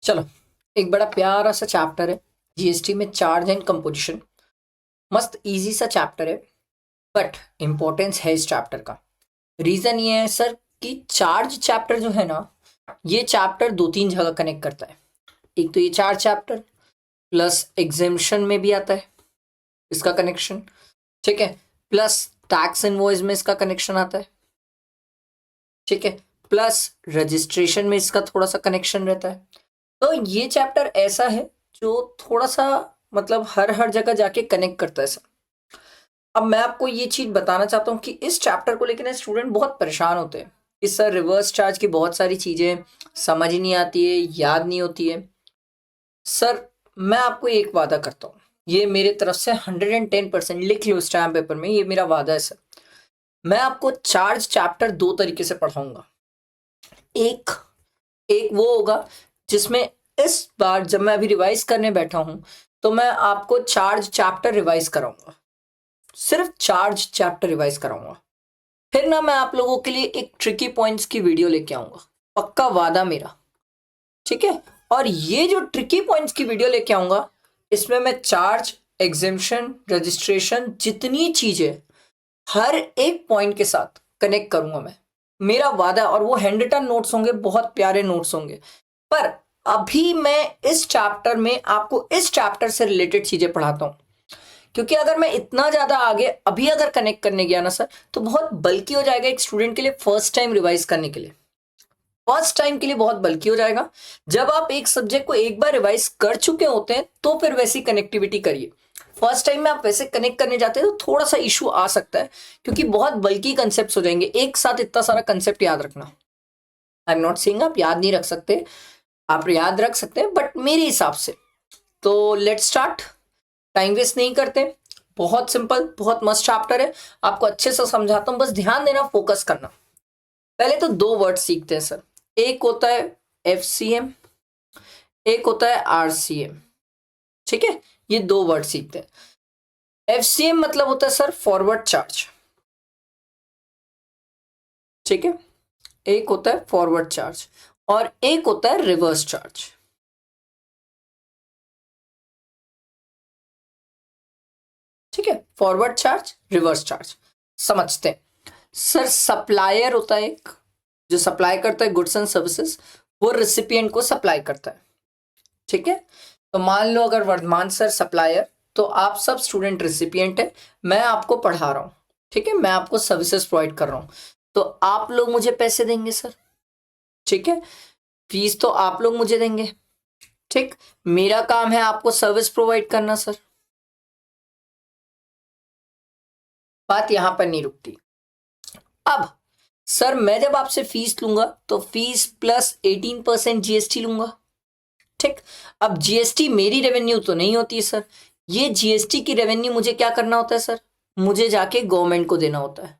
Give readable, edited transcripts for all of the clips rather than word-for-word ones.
चलो, एक बड़ा प्यारा सा चैप्टर है जीएसटी में, चार्ज एंड कंपोजिशन। मस्त इजी सा चैप्टर है, बट इंपॉर्टेंस है इस चैप्टर का। रीजन ये है सर कि चार्ज चैप्टर जो है ना, ये चैप्टर दो तीन जगह कनेक्ट करता है। एक तो ये चार्ज चैप्टर प्लस एग्जेम्पशन में भी आता है इसका कनेक्शन, ठीक है। प्लस टैक्स इनवॉइस में इसका कनेक्शन आता है, ठीक है। प्लस रजिस्ट्रेशन में इसका थोड़ा सा कनेक्शन रहता है। तो ये चैप्टर ऐसा है जो थोड़ा सा मतलब हर हर जगह जाके कनेक्ट करता है सर। अब मैं आपको ये चीज बताना चाहता हूँ कि इस चैप्टर को लेकर स्टूडेंट बहुत परेशान होते हैं कि सर रिवर्स चार्ज की बहुत सारी चीजें समझ ही नहीं आती है, याद नहीं होती है। सर मैं आपको एक वादा करता हूँ, ये मेरे तरफ से 110% लिख लो स्टैम्प पेपर में, ये मेरा वादा है सर। मैं आपको चार्ज चैप्टर दो तरीके से पढ़ाऊंगा। एक एक वो होगा जिसमें इस बार जब मैं अभी रिवाइज करने बैठा हूं तो मैं आपको चार्ज चैप्टर रिवाइज कराऊंगा, सिर्फ चार्ज चैप्टर रिवाइज कराऊंगा। फिर ना मैं आप लोगों के लिए एक ट्रिकी पॉइंट्स की वीडियो लेके आऊंगा, पक्का वादा मेरा, ठीक है। और ये जो ट्रिकी पॉइंट्स की वीडियो लेके आऊंगा, इसमें मैं चार्ज, एग्जेम्पशन, रजिस्ट्रेशन, जितनी चीजें हर एक पॉइंट के साथ कनेक्ट करूंगा मैं, मेरा वादा। और वो हैंड रिटन नोट्स होंगे, बहुत प्यारे नोट्स होंगे। पर अभी मैं इस चैप्टर में आपको इस चैप्टर से रिलेटेड चीजें पढ़ाता हूं, क्योंकि अगर मैं इतना ज्यादा आगे अभी अगर कनेक्ट करने गया ना सर, तो बहुत बल्कि हो जाएगा एक स्टूडेंट के लिए फर्स्ट टाइम रिवाइज करने के लिए। फर्स्ट टाइम के लिए बहुत बल्कि हो जाएगा। जब आप एक सब्जेक्ट को एक बार रिवाइज कर चुके होते हैं तो फिर वैसी कनेक्टिविटी करिए। फर्स्ट टाइम में आप वैसे कनेक्ट करने जाते हैं तो थोड़ा सा इशू आ सकता है, क्योंकि बहुत बल्कि कंसेप्ट हो जाएंगे, एक साथ इतना सारा कंसेप्ट याद रखना। आई एम नॉट सेइंग आप याद नहीं रख सकते, आप याद रख सकते हैं, बट मेरे हिसाब से तो लेट्स स्टार्ट। टाइम वेस्ट नहीं करते, बहुत सिंपल, बहुत मस्त चैप्टर है। आपको अच्छे से समझाता हूं, बस ध्यान देना, फोकस करना। पहले तो दो वर्ड सीखते हैं सर, एक होता है एफसीएम, एक होता है आरसीएम, ठीक है। ये दो वर्ड सीखते हैं। एफसीएम मतलब होता है सर फॉरवर्ड चार्ज, ठीक है। एक होता है फॉरवर्ड चार्ज और एक होता है रिवर्स चार्ज, ठीक है। फॉरवर्ड चार्ज, रिवर्स चार्ज समझते हैं सर। सप्लायर होता है एक, जो सप्लाई करता है गुड्स एंड सर्विसेज, वो रिसिपिएंट को सप्लाई करता है, ठीक है। तो मान लो अगर वर्धमान सर सप्लायर, तो आप सब स्टूडेंट रिसिपिएंट है, मैं आपको पढ़ा रहा हूं, ठीक है, मैं आपको सर्विसेज प्रोवाइड कर रहा हूं, तो आप लोग मुझे पैसे देंगे सर, ठीक है। फीस तो आप लोग मुझे देंगे, ठीक। मेरा काम है आपको सर्विस प्रोवाइड करना सर। बात यहां पर नहीं रुकती। अब सर मैं जब आपसे फीस लूंगा तो फीस प्लस 18% जीएसटी लूंगा, ठीक। अब जीएसटी मेरी रेवेन्यू तो नहीं होती है सर, ये जीएसटी की रेवेन्यू मुझे क्या करना होता है सर, मुझे जाके गवर्नमेंट को देना होता है।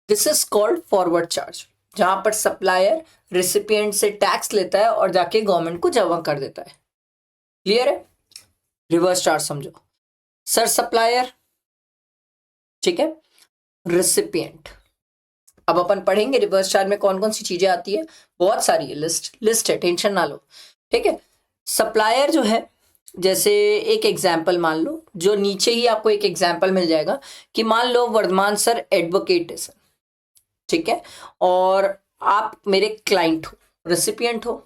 This is called forward charge, जहां पर सप्लायर रिसिपिएंट से टैक्स लेता है और जाके गवर्नमेंट को जमा कर देता है। क्लियर है। रिवर्स चार्ज समझो, सर सप्लायर, ठीक है, रिसिपिएंट। अब अपन पढ़ेंगे रिवर्स चार्ज में कौन कौन सी चीजें आती है, बहुत सारी है, लिस्ट है, टेंशन ना लो, ठीक है। सप्लायर जो है, जैसे एक एग्जाम्पल मान लो, जो नीचे ही आपको एक एग्जाम्पल मिल जाएगा कि मान लो वर्धमान सर एडवोकेट है सर, ठीक है, और आप मेरे क्लाइंट हो, रेसिपिएंट हो।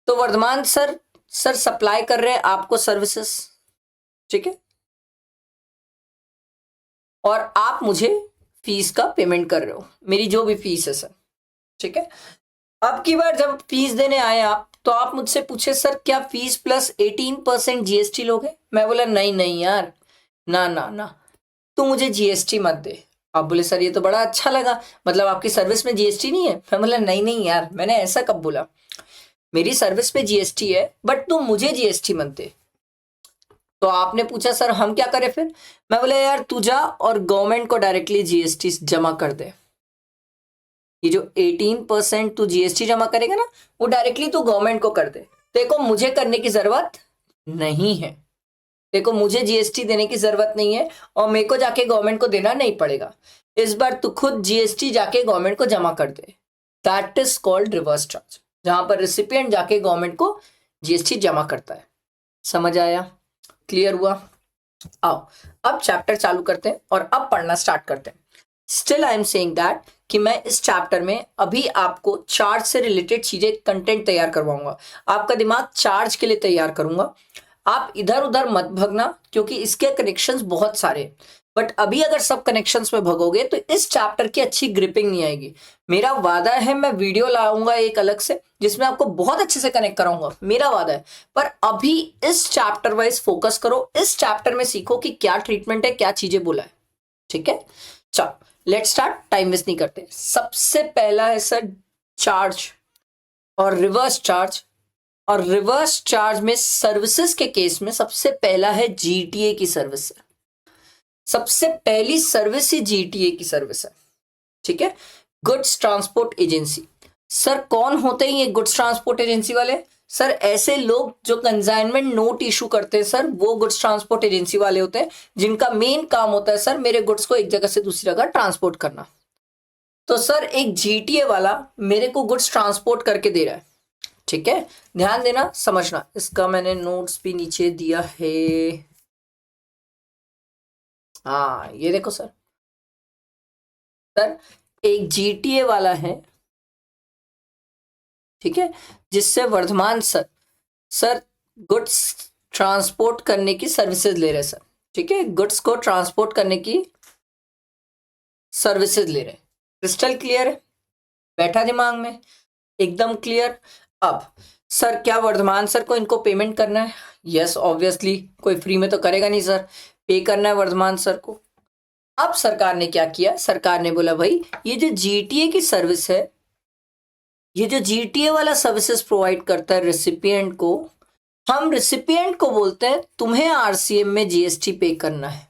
तो वर्धमान सर सप्लाई कर रहे हैं आपको सर्विसेज, ठीक है, और आप मुझे फीस का पेमेंट कर रहे हो, मेरी जो भी फीस है सर, ठीक है। अब की बार जब फीस देने आए आप, तो आप मुझसे पूछे सर क्या फीस प्लस 18% जीएसटी लोगे, मैं बोला नहीं नहीं यार, ना ना ना, तू मुझे जीएसटी मत दे। आप बोले सर ये तो बड़ा अच्छा लगा, मतलब आपकी सर्विस में जीएसटी नहीं है। मैं बोला नहीं नहीं यार, मैंने ऐसा कब बोला, मेरी सर्विस में जीएसटी है, बट तू मुझे जीएसटी मत दे। तो आपने पूछा सर हम क्या करें फिर, मैं बोला यार तू जा और गवर्नमेंट को डायरेक्टली जीएसटी जमा कर दे। ये जो 18% तू जीएसटी जमा करेगा ना, वो डायरेक्टली तू गवर्नमेंट को कर दे, देखो मुझे करने की जरूरत नहीं है, देखो मुझे जीएसटी देने की जरूरत नहीं है और मेरे को जाके गवर्नमेंट को देना नहीं पड़ेगा। इस बार तू खुद जीएसटी जाके गवर्नमेंट को जमा कर दे। That is called reverse charge. जहां पर रिसिपिएंट जाके गवर्नमेंट को जीएसटी जमा करता है। समझ आया? क्लियर हुआ? आओ अब चैप्टर चालू करते हैं और अब पढ़ना स्टार्ट करते हैं। Still I am saying that कि मैं इस चैप्टर में अभी आपको चार्ज से रिलेटेड चीजें कंटेंट तैयार करवाऊंगा, आपका दिमाग चार्ज के लिए तैयार करूंगा। आप इधर उधर मत भगना क्योंकि इसके कनेक्शंस बहुत सारे, बट अभी अगर सब कनेक्शंस में भगोगे तो इस चैप्टर की अच्छी ग्रिपिंग नहीं आएगी। मेरा वादा है मैं वीडियो लाऊंगा एक अलग से जिसमें आपको बहुत अच्छे से कनेक्ट कराऊंगा, मेरा वादा है। पर अभी इस चैप्टर वाइज फोकस करो, इस चैप्टर में सीखो कि क्या ट्रीटमेंट है, क्या चीजें बोला है। ठीक है, चलो लेट स्टार्ट, टाइम वेस्ट नहीं करते। सबसे पहला है सर चार्ज और रिवर्स चार्ज। और रिवर्स चार्ज में सर्विसेज के केस में सबसे पहला है जीटीए की सर्विस। सबसे पहली सर्विस ही जीटीए की सर्विस है। ठीक है, गुड्स ट्रांसपोर्ट एजेंसी। सर कौन होते हैं ये गुड्स ट्रांसपोर्ट एजेंसी वाले? सर ऐसे लोग जो कंसाइनमेंट नोट इशू करते हैं सर, वो गुड्स ट्रांसपोर्ट एजेंसी वाले होते हैं, जिनका मेन काम होता है सर मेरे गुड्स को एक जगह से दूसरी जगह ट्रांसपोर्ट करना। तो सर एक जीटीए वाला मेरे को गुड्स ट्रांसपोर्ट करके दे रहा है। ठीक है, ध्यान देना, समझना, इसका मैंने नोट्स भी नीचे दिया है। हाँ ये देखो सर, सर एक जीटीए वाला है, ठीक है, जिससे वर्धमान सर गुड्स ट्रांसपोर्ट करने की सर्विसेज ले रहे हैं सर। ठीक है, गुड्स को ट्रांसपोर्ट करने की सर्विसेज ले रहे हैं। क्रिस्टल क्लियर है? बैठा दिमाग में? एकदम क्लियर। अब सर क्या वर्धमान सर को इनको पेमेंट करना है? यस ऑब्वियसली, कोई फ्री में तो करेगा नहीं सर, पे करना है वर्धमान सर को। अब सरकार ने क्या किया, सरकार ने बोला भाई ये जो जीटीए की सर्विस है, ये जो जीटीए वाला सर्विसेज प्रोवाइड करता है रिसिपिएंट को, हम रिसिपिएंट को बोलते हैं तुम्हें आरसीएम में जीएसटी पे करना है,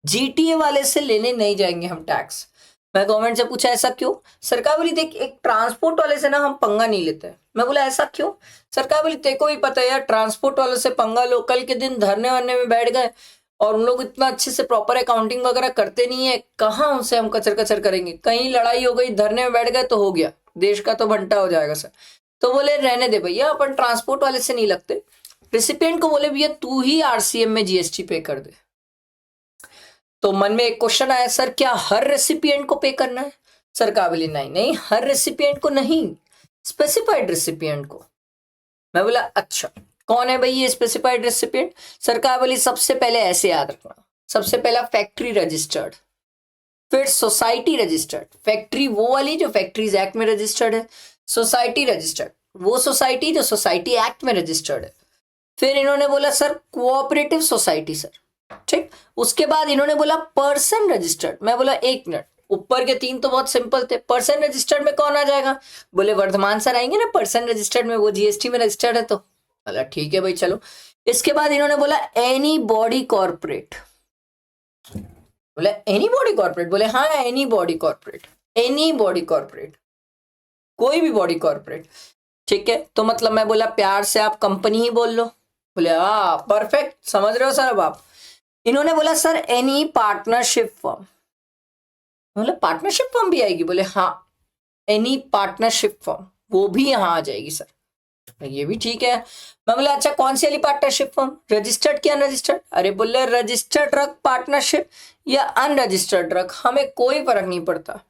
जीटीए वाले से लेने नहीं जाएंगे हम टैक्स। मैं गवर्नमेंट से पूछा ऐसा क्यों? सरकार बोली देख एक ट्रांसपोर्ट वाले से ना हम पंगा नहीं लेते। मैं बोला ऐसा क्यों? सरकार बोली तेरे को भी पता है यार, ट्रांसपोर्ट वालों से पंगा लो, कल के दिन धरने वरने में बैठ गए और उन लोग इतना अच्छे से प्रॉपर अकाउंटिंग वगैरह करते नहीं है, कहाँ उनसे हम कचर कचर करेंगे, कहीं लड़ाई हो गई धरने में बैठ गए तो हो गया, देश का तो भंटा हो जाएगा सर। तो बोले रहने दे भैया, अपन ट्रांसपोर्ट वाले से नहीं लगते। रिसिपिएंट को बोले भैया तू ही आरसीएम में जीएसटी पे कर दे। तो मन में एक क्वेश्चन आया सर क्या हर रेसिपिएंट को पे करना है? सरकार बोली नहीं नहीं, हर रेसिपिएंट को नहीं, स्पेसिफाइड रेसिपिएंट को। मैं बोला अच्छा कौन है भाई ये स्पेसिफाइड रेसिपिएंट? सरकार बोली सबसे पहले ऐसे याद रखना, सबसे पहला फैक्ट्री रजिस्टर्ड, फिर सोसाइटी रजिस्टर्ड। फैक्ट्री वो वाली जो फैक्ट्रीज एक्ट में रजिस्टर्ड है, सोसाइटी रजिस्टर्ड वो सोसाइटी जो सोसाइटी एक्ट में रजिस्टर्ड है। फिर इन्होंने बोला सर कोऑपरेटिव सोसाइटी सर, ठीक। उसके बाद इन्होंने बोला पर्सन रजिस्टर्ड। मैं बोला एक मिनट, ऊपर के तीन तो बहुत सिंपल थे, पर्सन रजिस्टर्ड में कौन आ जाएगा? बोले वर्धमान सर आएंगे ना पर्सन रजिस्टर्ड में, वो जीएसटी में रजिस्टर्ड है। तो बोला ठीक है भाई चलो। इसके बाद इन्होंने बोला एनी बॉडी कॉर्पोरेट। बोले एनी बॉडी कॉर्पोरेट? बोले हाँ any body corporate, any body corporate, कोई भी बॉडी कॉर्पोरेट, ठीक है। तो मतलब मैं बोला प्यार से आप कंपनी ही बोल लो। बोले हाँ परफेक्ट, समझ रहे हो सर अब आप। इन्होंने बोला सर एनी पार्टनरशिप फर्म। मतलब पार्टनरशिप फर्म भी आएगी? बोले हाँ एनी पार्टनरशिप फर्म, वो भी यहाँ आ जाएगी सर। ये भी ठीक है। मैं बोला अच्छा कौन सी वाली पार्टनरशिप फर्म, रजिस्टर्ड क्या अनरजिस्टर्ड? अरे बोले रजिस्टर्ड रख पार्टनरशिप या अनरजिस्टर्ड रख, हमें कोई फर्क नहीं पड़ता।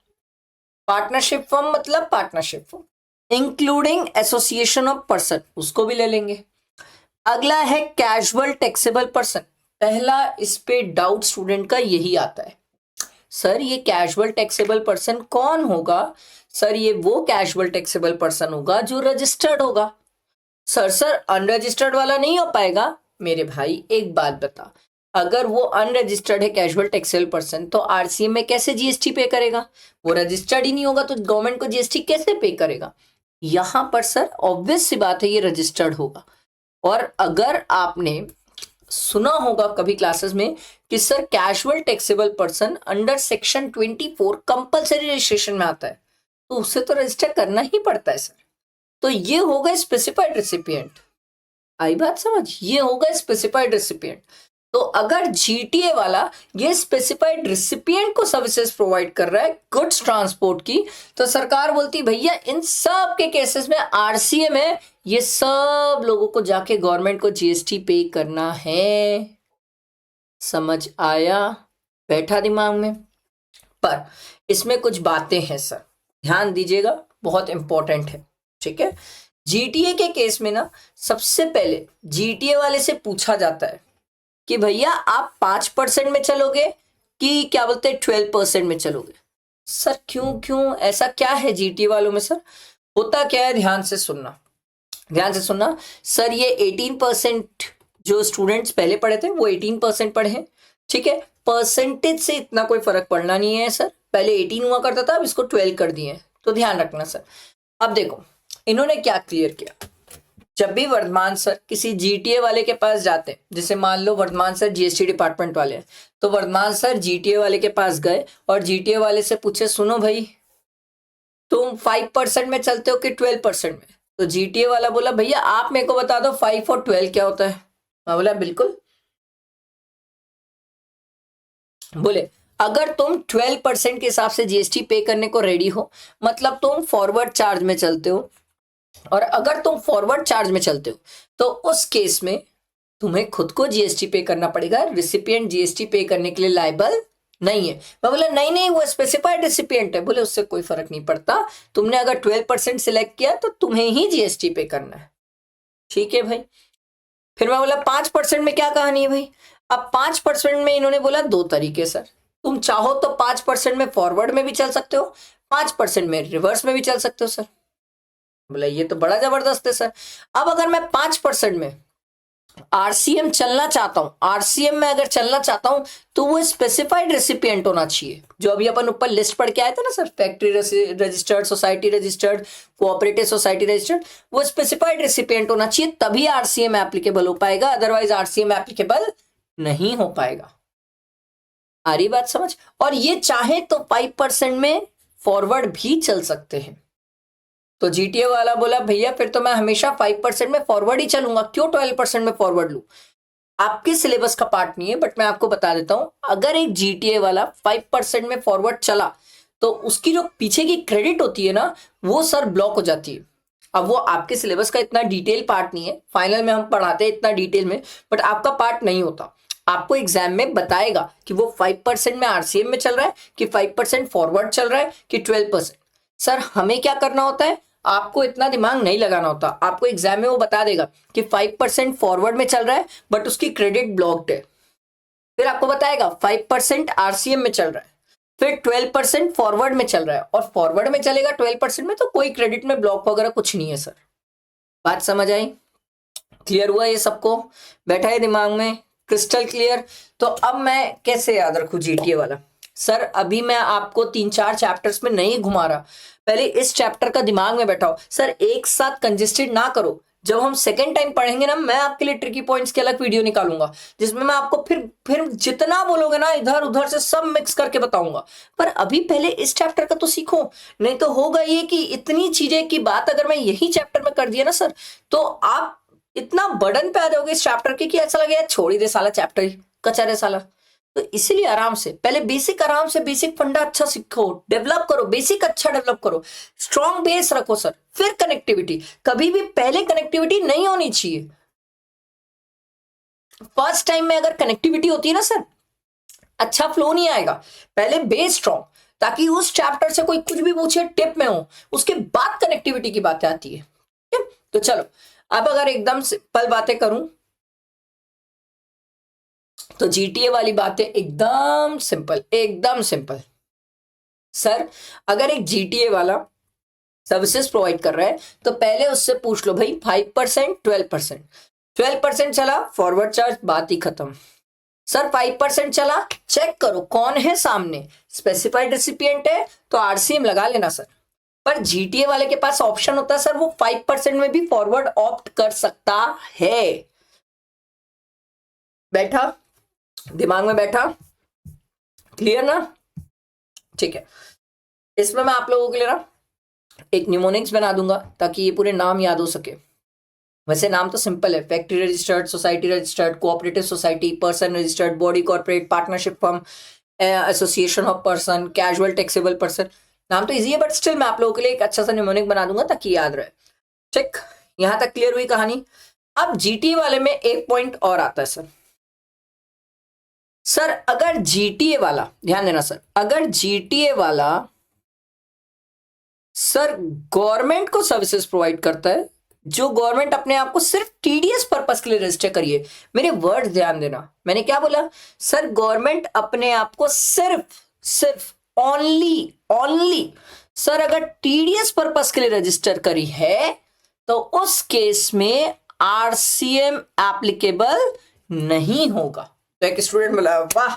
पार्टनरशिप फर्म मतलब partnership firm, including association of person, उसको भी ले लेंगे। अगला है कैजुअल टैक्सेबल पर्सन। पहला इस पे डाउट स्टूडेंट का यही आता है, सर ये कैजुअल टैक्सेबल पर्सन कौन होगा? सर ये वो कैजुअल टैक्सेबल पर्सन होगा जो रजिस्टर्ड होगा। सर अनरजिस्टर्ड वाला नहीं हो पाएगा। मेरे भाई एक बात बता, अगर वो अनरजिस्टर्ड है कैजुअल टैक्सेबल पर्सन तो आरसीएम में कैसे जीएसटी पे करेगा? वो रजिस्टर्ड ही नहीं होगा तो गवर्नमेंट को जीएसटी कैसे पे करेगा? यहां पर सर ऑब्वियस सी बात है ये रजिस्टर्ड होगा। और अगर आपने सुना होगा कभी क्लासेस में कि sir casual taxable person under section 24 compulsory registration में आता है, तो उसे तो रजिस्टर करना ही पड़ता है सर। तो ये होगा स्पेसिफाइड रेसिपिएंट। आई बात समझ? ये होगा स्पेसिफाइड रेसिपिएंट। तो अगर जीटीए वाला ये स्पेसिफाइड रिसिपिएंट को सर्विसेज प्रोवाइड कर रहा है गुड्स ट्रांसपोर्ट की, तो सरकार बोलती भैया इन सब के केसेस में आरसीए में ये सब लोगों को जाके गवर्नमेंट को जीएसटी पे करना है। समझ आया? बैठा दिमाग में? पर इसमें कुछ बातें हैं सर, ध्यान दीजिएगा, बहुत इंपॉर्टेंट है। ठीक है, जीटीए के केस में ना सबसे पहले जीटीए वाले से पूछा जाता है कि भैया आप 5% में चलोगे कि क्या बोलते हैं 12% में चलोगे। सर क्यों ऐसा क्या है जीटीए वालों में? सर होता क्या है, ध्यान से सुनना, ध्यान से सुनना। सर ये 18% जो स्टूडेंट्स पहले पढ़े थे वो 18% पढ़े हैं। ठीक है, परसेंटेज से इतना कोई फर्क पड़ना नहीं है सर, पहले 18 हुआ करता था, अब इसको 12 कर दिए, तो ध्यान रखना सर। अब देखो इन्होंने क्या क्लियर किया, जब भी वर्धमान सर किसी जीटीए वाले के पास जाते हैं, जैसे मान लो वर्धमान सर जीएसटी डिपार्टमेंट वाले हैं, तो वर्धमान सर जीटीए वाले के पास गए और जीटीए वाले से पूछे सुनो भाई तुम 5% में चलते हो कि 12% में? तो जीटीए वाला बोला भैया आप मेरे को बता दो 5 और 12 क्या होता है। मैं बोला बिल्कुल। बोले अगर तुम 12% के हिसाब से जीएसटी पे करने को रेडी हो, मतलब तुम फॉरवर्ड चार्ज में चलते हो, और अगर तुम फॉरवर्ड चार्ज में चलते हो तो उस केस में तुम्हें खुद को जीएसटी पे करना पड़ेगा, रिसिपिएंट जीएसटी पे करने के लिए लायबल नहीं है। मैं बोला नहीं वो स्पेसिफाइड रिसिपिएंट है। बोले उससे कोई फर्क नहीं पड़ता, तुमने अगर 12% सिलेक्ट किया तो तुम्हें ही जीएसटी पे करना है। ठीक है भाई। फिर मैं बोला 5% में क्या कहानी है भाई? अब 5% में इन्होंने बोला दो तरीके सर, तुम चाहो तो 5% में फॉरवर्ड में भी चल सकते हो, 5% में रिवर्स में भी चल सकते हो सर। बोला ये तो बड़ा जबरदस्त है सर। अब अगर मैं 5% में आरसीएम चलना चाहता हूं, आरसीएम में अगर चलना चाहता हूं तो वो स्पेसिफाइड रेसिपिएंट होना चाहिए, जो अभी अपन ऊपर लिस्ट पढ़ के आए थे ना sir, factory registered, society registered, cooperative society registered, वो स्पेसिफाइड रेसिपिएंट होना चाहिए, तभी आरसीएम एप्लीकेबल हो पाएगा, अदरवाइज आरसीएम एप्लीकेबल नहीं हो पाएगा। आ रही बात समझ? और ये चाहे तो 5% में फॉरवर्ड भी चल सकते हैं। तो जीटीए वाला बोला भैया फिर तो मैं हमेशा 5% में फॉरवर्ड ही चलूंगा, क्यों 12% में फॉरवर्ड लूं? आपके सिलेबस का पार्ट नहीं है, बट मैं आपको बता देता हूं, अगर एक जीटीए वाला 5% में फॉरवर्ड चला तो उसकी जो पीछे की क्रेडिट होती है ना, वो सर ब्लॉक हो जाती है। अब वो आपके सिलेबस का इतना डिटेल पार्ट नहीं है, फाइनल में हम पढ़ाते हैं इतना डिटेल में, बट आपका पार्ट नहीं होता। आपको एग्जाम में बताएगा कि वो 5% में आरसीएम में चल रहा है कि 5% फॉरवर्ड चल रहा है कि 12%। सर हमें क्या करना होता है, आपको इतना दिमाग नहीं लगाना होता, आपको एग्जाम में वो बता देगा कि 5% फॉरवर्ड में चल रहा है बट उसकी क्रेडिट ब्लॉक्ड है, फिर आपको बताएगा 5% आरसीएम में चल रहा है, फिर 12% फॉरवर्ड में चल रहा है, और फॉरवर्ड में चलेगा 12% में तो कोई क्रेडिट में ब्लॉक वगैरह कुछ नहीं है सर। बात समझ आई? क्लियर हुआ ये सबको? बैठा है दिमाग में? Crystal clear? तो अब मैं कैसे याद रखूं जीटीए वाला? सर अभी मैं आपको 3-4 चैप्टर्स में नहीं घुमा रहा, पहले इस चैप्टर का दिमाग में बैठाओ सर, एक साथ कंजेस्टेड ना करो। जब हम सेकेंड टाइम पढ़ेंगे ना, मैं आपके लिए ट्रिकी पॉइंट्स की अलग वीडियो निकालूंगा, जिसमें मैं आपको फिर जितना बोलोगे ना इधर उधर से सब मिक्स करके बताऊंगा। पर अभी पहले इस चैप्टर का तो सीखो, नहीं तो होगा ये कि इतनी चीजें की बात अगर मैं यही चैप्टर में कर दिया ना सर, तो आप इतना बर्डन पे आ जाओगे इस चैप्टर की कि ऐसा लगेगा छोड़ ही दे साला चैप्टर ही, कचरे साला। तो इसीलिए आराम से पहले बेसिक, आराम से बेसिक फंडा अच्छा सीखो, डेवलप करो, बेसिक अच्छा डेवलप करो, स्ट्रॉन्ग बेस रखो सर, फिर कनेक्टिविटी। कभी भी पहले कनेक्टिविटी नहीं होनी चाहिए। फर्स्ट टाइम में अगर कनेक्टिविटी होती है ना सर, अच्छा फ्लो नहीं आएगा। पहले बेस स्ट्रॉन्ग, ताकि उस चैप्टर से कोई कुछ भी पूछे टिप में हो, उसके बाद कनेक्टिविटी की बातें आती है। तो चलो अब अगर एकदम सिंपल बातें करूं तो जीटीए वाली बातें एकदम सिंपल, एकदम सिंपल। सर अगर एक जीटीए वाला सर्विसेज प्रोवाइड कर रहा है तो पहले उससे पूछ लो भाई 5%, 12%, 12% चला फॉरवर्ड चार्ज, बात ही खत्म। सर 5% चला, चेक करो कौन है सामने, स्पेसिफाइड रेसिपिएंट है तो आरसीएम लगा लेना सर। पर जीटीए वाले के पास ऑप्शन होता है सर, वो 5% में भी फॉरवर्ड ऑप्ट कर सकता है। बैठा दिमाग में? बैठा? क्लियर ना? ठीक है, इसमें मैं आप लोगों के लिए ना एक न्यूमोनिक्स बना दूंगा ताकि ये पूरे नाम याद हो सके। वैसे नाम तो सिंपल है, factory registered, society registered, cooperative society, person registered, body corporate, partnership firm, association of person, casual taxable person. नाम तो इजी है, बट स्टिल मैं आप लोगों के लिए एक अच्छा सा निमोनिक बना दूंगा ताकि याद रहे। ठीक, यहां तक क्लियर हुई कहानी। अब जीटीए वाले में एक पॉइंट और आता है सर। सर अगर जीटीए वाला, ध्यान देना सर, अगर जीटीए वाला सर गवर्नमेंट को सर्विसेज प्रोवाइड करता है, जो गवर्नमेंट अपने आप को सिर्फ टीडीएस पर्पस के लिए रजिस्टर करिए, मेरे वर्ड ध्यान देना, मैंने क्या बोला सर, गवर्नमेंट अपने आप को सिर्फ सिर्फ ओनली ओनली सर अगर टीडीएस पर्पस के लिए रजिस्टर करी है तो उस केस में आरसीएम एप्लीकेबल नहीं होगा। तो एक स्टूडेंट बोला वाह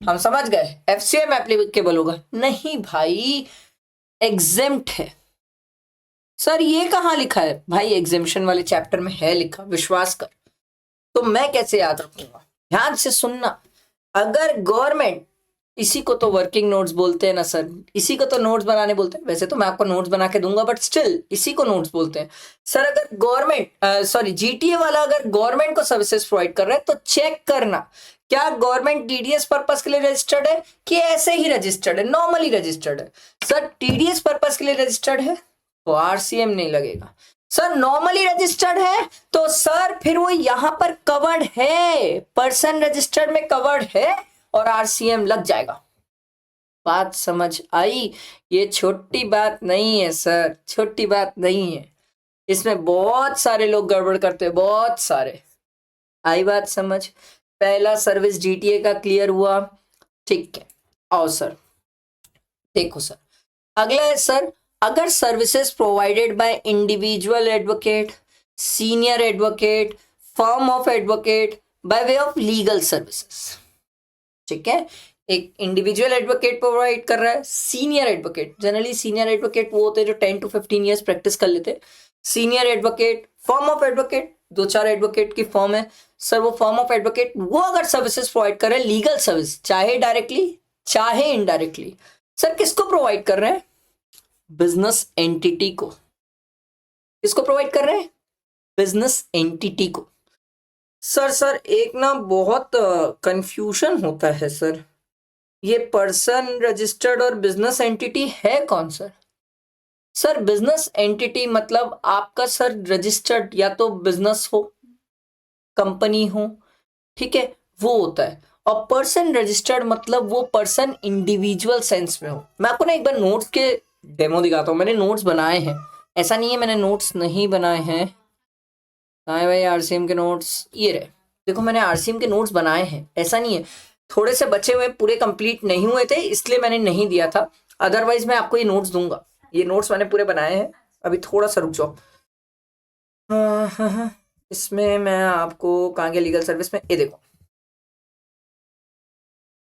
हम समझ गए एफसीएम एप्लीकेबल होगा, नहीं भाई एग्जेम्प्ट है। सर ये कहां लिखा है भाई, एग्जेम्पशन वाले चैप्टर में है लिखा, विश्वास कर। तो मैं कैसे याद रखूंगा, ध्यान से सुनना। अगर गवर्नमेंट, इसी को तो वर्किंग नोट्स बोलते हैं ना सर, इसी को तो नोट्स बनाने बोलते हैं, वैसे तो मैं आपको नोट्स बना के दूंगा बट स्टिल इसी को नोट्स बोलते हैं। सर अगर गवर्नमेंट सॉरी जीटीए वाला अगर गवर्नमेंट को सर्विसेज प्रोवाइड कर रहा है तो चेक करना क्या गवर्नमेंट टीडीएस पर्पस के लिए रजिस्टर्ड है कि ऐसे ही रजिस्टर्ड है, नॉर्मली रजिस्टर्ड है। सर टीडीएस पर्पस के लिए रजिस्टर्ड है तो आरसीएम नहीं लगेगा। सर नॉर्मली रजिस्टर्ड है तो सर फिर वो यहां पर कवर्ड है, पर्सन रजिस्टर्ड में कवर्ड है और आरसीएम लग जाएगा। बात समझ आई? ये छोटी बात नहीं है सर, छोटी बात नहीं है, इसमें बहुत सारे लोग गड़बड़ करते हैं, बहुत सारे। आई बात समझ? पहला सर्विस जीटीए का क्लियर हुआ, ठीक है। आओ सर देखो सर, अगला है सर, अगर services provided by individual advocate, senior advocate, firm of advocate bye way of legal services, ठीक है, एक इंडिविजुअल एडवोकेट प्रोवाइड कर रहा है, senior advocate, generally senior advocate वो होते हैं जो 10 to 15 ईयर्स प्रैक्टिस कर लेते हैं, senior advocate, firm of advocate, 2-4 advocate की फर्म है सर, वो फर्म ऑफ एडवोकेट वो अगर सर्विसेज प्रोवाइड कर रहे हैं, लीगल सर्विस, चाहे डायरेक्टली चाहे इनडायरेक्टली, सर किसको प्रोवाइड कर रहे हैं, बिजनेस एंटिटी को। किसको प्रोवाइड कर रहे हैं, बिजनेस एंटिटी को। सर एक ना बहुत कंफ्यूजन होता है सर, ये पर्सन रजिस्टर्ड और बिजनेस एंटिटी है कौन सर? सर बिजनेस एंटिटी मतलब आपका सर रजिस्टर्ड या तो बिजनेस हो, कंपनी हो, ठीक है, वो होता है, और पर्सन रजिस्टर्ड मतलब वो पर्सन इंडिविजुअल सेंस में हो। मैं आपको ना एक बार नोट्स के डेमो दिखाता हूँ, मैंने नोट्स बनाए हैं, ऐसा नहीं है मैंने नोट्स नहीं बनाए हैं। हाँ भाई आरसीएम के नोट्स ये रहे, देखो मैंने आरसीएम के नोट्स बनाए हैं, ऐसा नहीं है, थोड़े से बचे हुए पूरे कंप्लीट नहीं हुए थे इसलिए मैंने नहीं दिया था, अदरवाइज मैं आपको ये नोट्स दूंगा। ये नोट्स मैंने पूरे बनाए हैं, अभी थोड़ा सा रुक जाओ। इसमें मैं आपको कहाँ गया, लीगल सर्विस में, ये देखो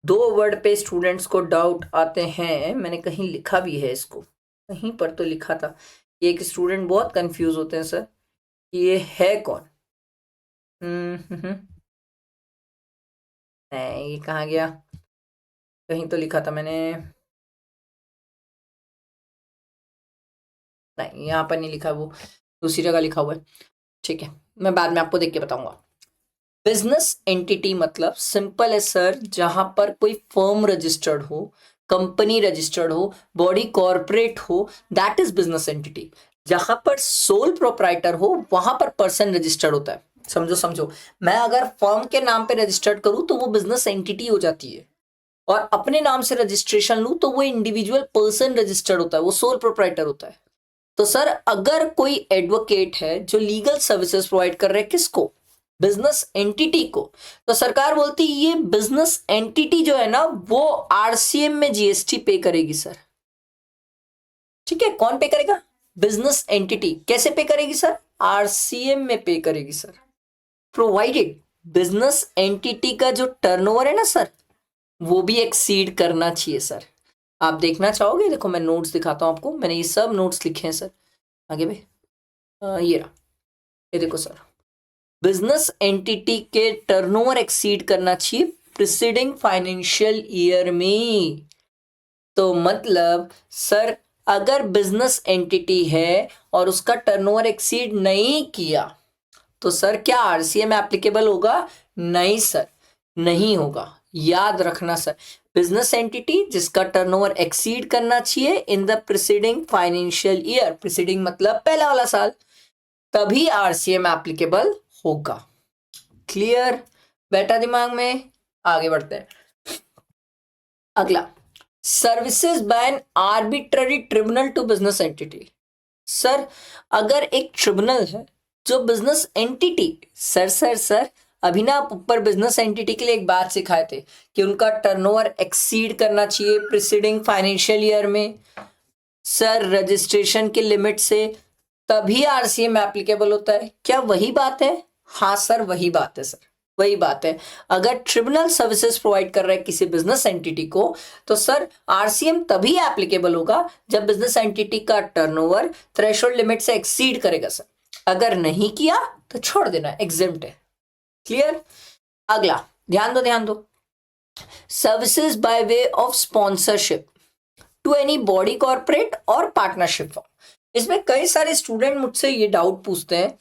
2 वर्ड पे स्टूडेंट्स को डाउट आते हैं, मैंने कहीं लिखा भी है इसको, कहीं पर तो लिखा था, एक स्टूडेंट बहुत कंफ्यूज होते हैं सर कि ये है कौन। नहीं ये कहाँ गया, कहीं तो लिखा था मैंने, नहीं यहाँ पर नहीं लिखा, वो दूसरी जगह लिखा हुआ है, ठीक है मैं बाद में आपको देख के बताऊंगा। बिजनेस एंटिटी मतलब सिंपल है सर, जहां पर कोई फर्म रजिस्टर्ड हो, कंपनी रजिस्टर्ड हो, बॉडी कॉर्पोरेट हो, दैट इज बिजनेस एंटिटी। जहां पर सोल प्रोप्राइटर हो वहां पर पर्सन रजिस्टर्ड होता है। समझो समझो, मैं अगर फर्म के नाम पे रजिस्टर्ड करूं तो वो बिजनेस एंटिटी हो जाती है, और अपने नाम से रजिस्ट्रेशन लूं तो वो इंडिविजुअल पर्सन रजिस्टर्ड होता है, वो सोल प्रोप्राइटर होता है। तो सर अगर कोई एडवोकेट है जो लीगल सर्विसेज प्रोवाइड कर रहे हैं किसको, बिजनेस एंटिटी को, तो सरकार बोलती ये बिजनेस एंटिटी जो है ना वो आरसीएम में जीएसटी पे करेगी सर। ठीक है, कौन पे करेगा, बिजनेस एंटिटी। कैसे पे करेगी सर, आरसीएम में पे करेगी सर, प्रोवाइडेड बिजनेस एंटिटी का जो टर्नओवर है ना सर वो भी एक्सीड करना चाहिए सर। आप देखना चाहोगे, देखो मैं नोट्स दिखाता हूं आपको, मैंने ये सब नोट्स लिखे हैं सर, आगे भाई ये रहा, ये देखो सर, बिजनेस एंटिटी के टर्नओवर एक्सीड करना चाहिए प्रीसीडिंग फाइनेंशियल ईयर में। तो मतलब सर अगर बिजनेस एंटिटी है और उसका टर्नओवर एक्सीड नहीं किया तो सर क्या आरसीएम एप्लीकेबल होगा? नहीं सर, नहीं होगा। याद रखना सर, बिजनेस एंटिटी जिसका टर्नओवर एक्सीड करना चाहिए in the preceding financial year, preceding मतलब पहला वाला साल, तभी आरसीएम एप्लीकेबल होगा। क्लियर? बैठा दिमाग में? आगे बढ़ते हैं। अगला, services by an arbitrary tribunal to business entity. Sir अगर एक ट्रिब्यूनल है जो बिजनेस एंटिटी, सर अभी ना आप ऊपर बिजनेस एंटिटी के लिए एक बात सिखाए थे कि उनका टर्नओवर एक्सीड करना चाहिए प्रीसीडिंग फाइनेंशियल ईयर में, सर रजिस्ट्रेशन के लिमिट से, तभी आरसीएम एप्लीकेबल होता है। क्या वही बात है? हाँ सर वही बात है सर, वही बात है। अगर ट्रिब्यूनल सर्विसेज प्रोवाइड कर रहा है किसी बिजनेस एंटिटी को, तो सर आरसीएम तभी एप्लीकेबल होगा जब बिजनेस एंटिटी का टर्नओवर थ्रेशोल्ड लिमिट से एक्सीड करेगा सर। अगर नहीं किया तो छोड़ देना, एग्जेम्प्ट है। क्लियर? अगला ध्यान दो, services by way of sponsorship to any body corporate और पार्टनरशिप फॉर्म। इसमें कई सारे स्टूडेंट मुझसे ये डाउट पूछते हैं